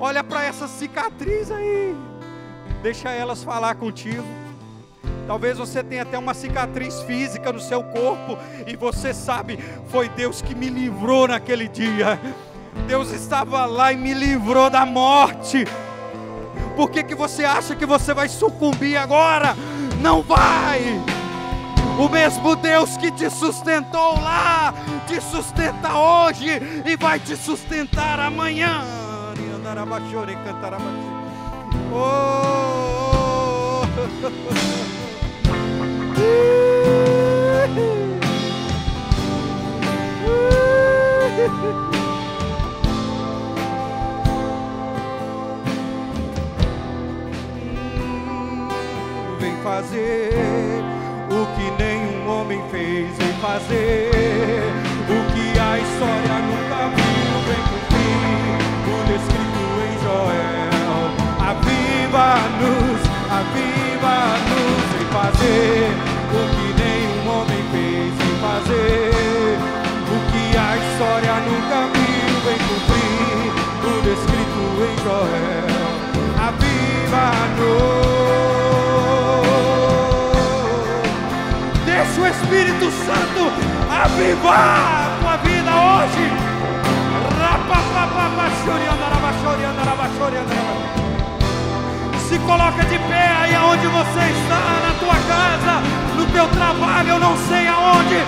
Olha para essa cicatriz aí. Deixa elas falar contigo. Talvez você tenha até uma cicatriz física no seu corpo e você sabe, foi Deus que me livrou naquele dia. Deus estava lá e me livrou da morte. Por que você acha que você vai sucumbir agora? Não vai! O mesmo Deus que te sustentou lá, te sustenta hoje e vai te sustentar amanhã. Oh! Vem fazer o que nenhum homem fez, vem fazer o que a história nunca viu, vem cumprir o descrito em Joel. Aviva-nos, vem fazer o que nenhum homem fez, vem fazer o que a história nunca viu, vem cumprir o descrito em Joel. Aviva-nos. Deixa o Espírito Santo avivar a tua vida hoje. Se coloca de pé aí aonde você está, na tua casa, no teu trabalho, eu não sei aonde.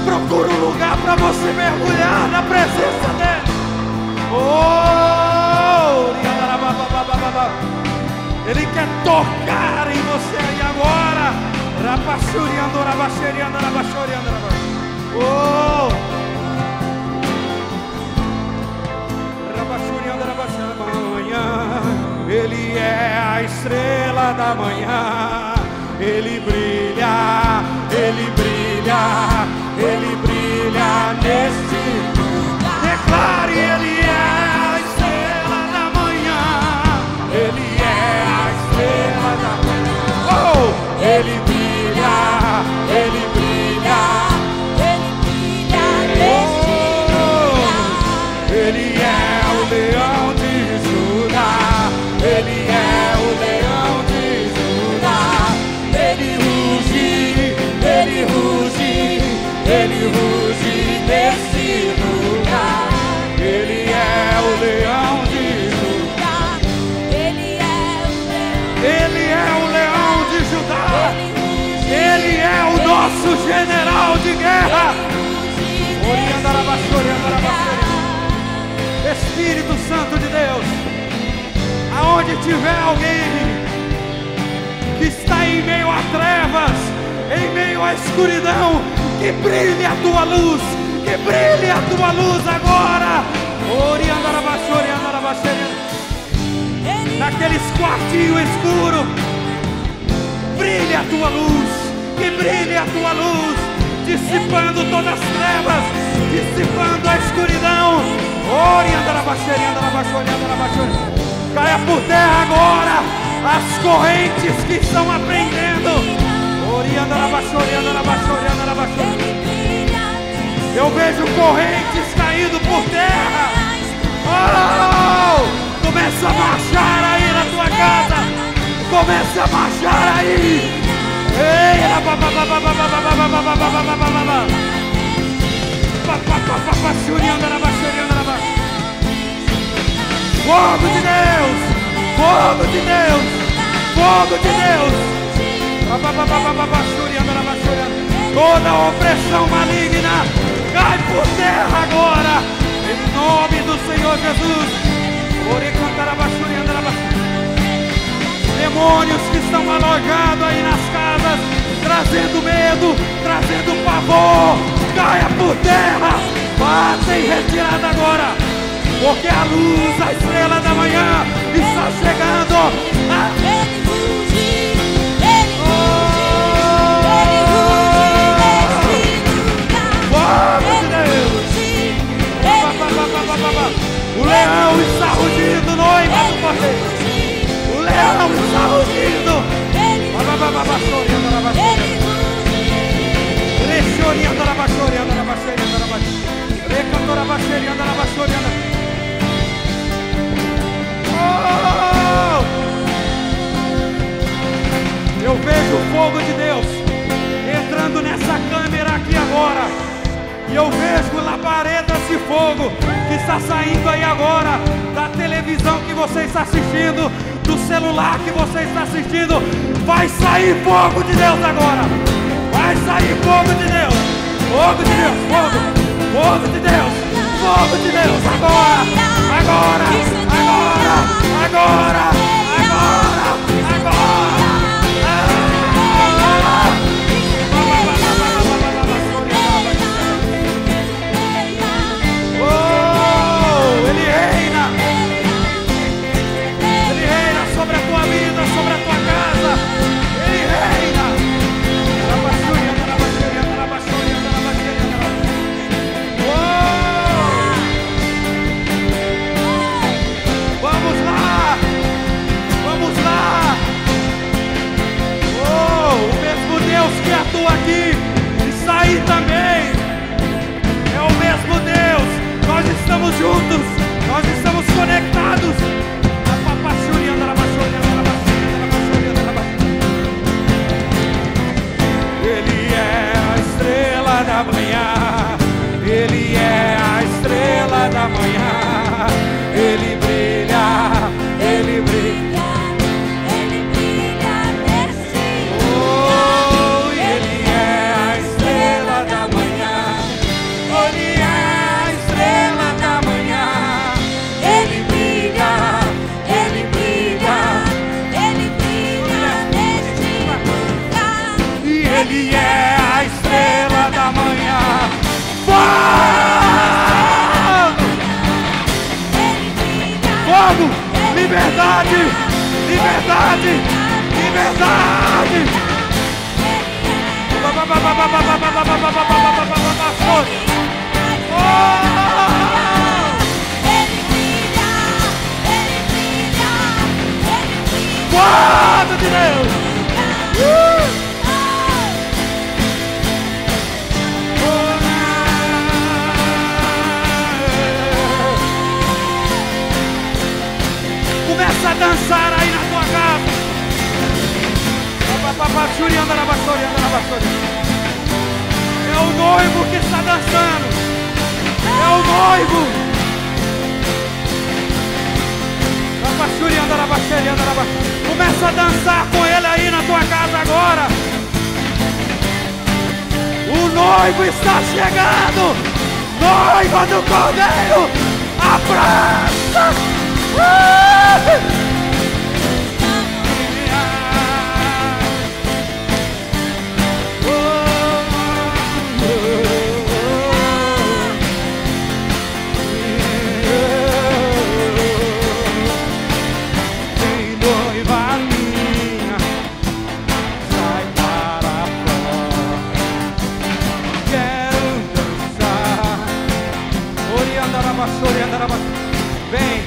Procura um lugar para você mergulhar na presença dele. Oh! Ele quer tocar em você aí agora. Oh! Ele é a estrela da manhã. Ele brilha, ele brilha, ele brilha neste lugar. Declare, ele é a estrela da manhã. Ele é a estrela da manhã. Oh! Ele brilha, ele brilha, ele brilha neste lugar. Ele é o leão de Judá. Ele é o leão de Judá. Ele ruge, ele ruge, ele ruge nesse lugar. Ele é o leão de Judá. Ele é o leão de Judá. Ele é o nosso general de guerra. Espírito Santo de Deus, aonde tiver alguém que está em meio a trevas, em meio à escuridão, que brilhe a tua luz, que brilhe a tua luz agora. Naqueles quartinhos escuros, brilhe a tua luz, que brilhe a tua luz, dissipando todas as trevas, dissipando a escuridão. Caia por terra agora as correntes que estão aprendendo. Eu vejo correntes caindo por terra. Oh! Começa a marchar aí na tua casa. Começa a marchar aí. Fogo de Deus, fogo de Deus, fogo de Deus. Toda opressão maligna cai por terra agora, em nome do Senhor Jesus. Demônios que estão alojados aí nas casas, trazendo medo, trazendo pavor, caia por terra, bata em retirada agora, porque a luz, a estrela da manhã está chegando. Ele ruge, Fogo de Deus. Eu vejo o fogo de Deus entrando nessa câmera aqui agora. E eu vejo labareda de fogo que está saindo aí agora da televisão que você está assistindo, do celular que você está assistindo. Vai sair fogo de Deus agora. Vai sair fogo de Deus. Fogo de Deus, fogo. Fogo de Deus. Fogo de Deus agora. Agora. Agora. Agora. Agora. Agora. Ele reina sobre a tua vida, sobre a tua casa. Ele reina. Vamos lá, vamos lá. O mesmo Deus que atua aqui está aí também. É o mesmo Deus. Nós estamos juntos, nós estamos conectados. Ele é a estrela da manhã. Ele é a estrela da manhã. Ele brilha, ele brilha. Ele brilha nesse Oh, ele é a estrela da manhã. Ele é a estrela da manhã. Ele brilha, ele brilha, ele brilha neste lugar. E ele é a estrela da manhã. Fogo! Liberdade! Liberdade! Liberdade! Fogo de Deus! Começa a dançar aí na tua casa. É o noivo que está dançando. É o noivo. Começa a dançar com ele aí na tua casa agora. O noivo está chegando. Noiva do Cordeiro. Abraça. Vem,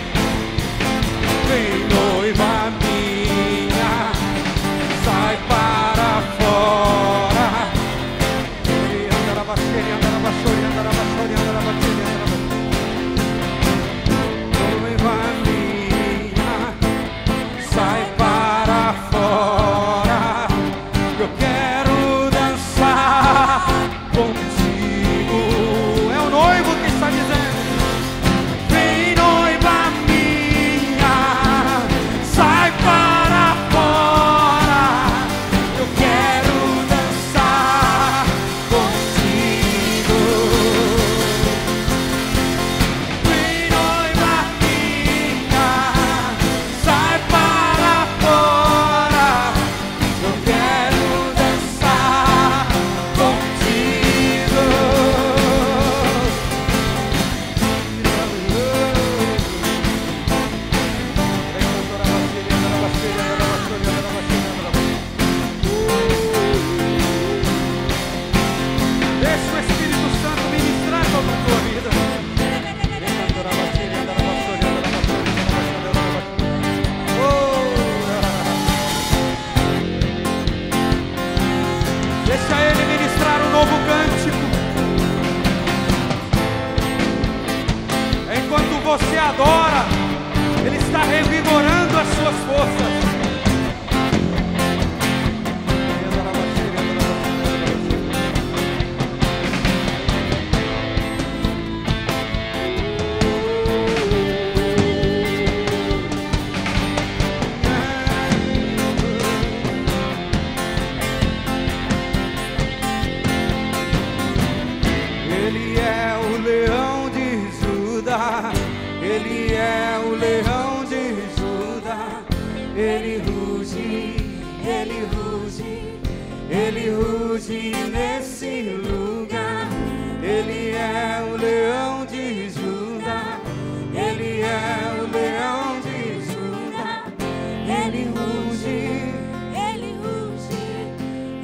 vem noiva minha, sai para fora. Noiva minha, sai para fora. Eu quero dançar contigo. É o noivo que está dizendo. Vem você adora, Ele está revigorando as suas forças. Ele é o leão de Judá, Ele é o leão de Judá. Ele ruge, Ele ruge, Ele ruge nesse lugar. Ele é o leão de Judá, Ele é o leão de Judá. Ele ruge, Ele ruge,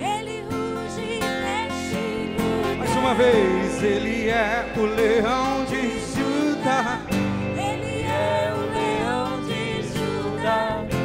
Ele ruge nesse lugar. mais uma vez, Ele é o leão de Judá. Ele é o leão de Judá.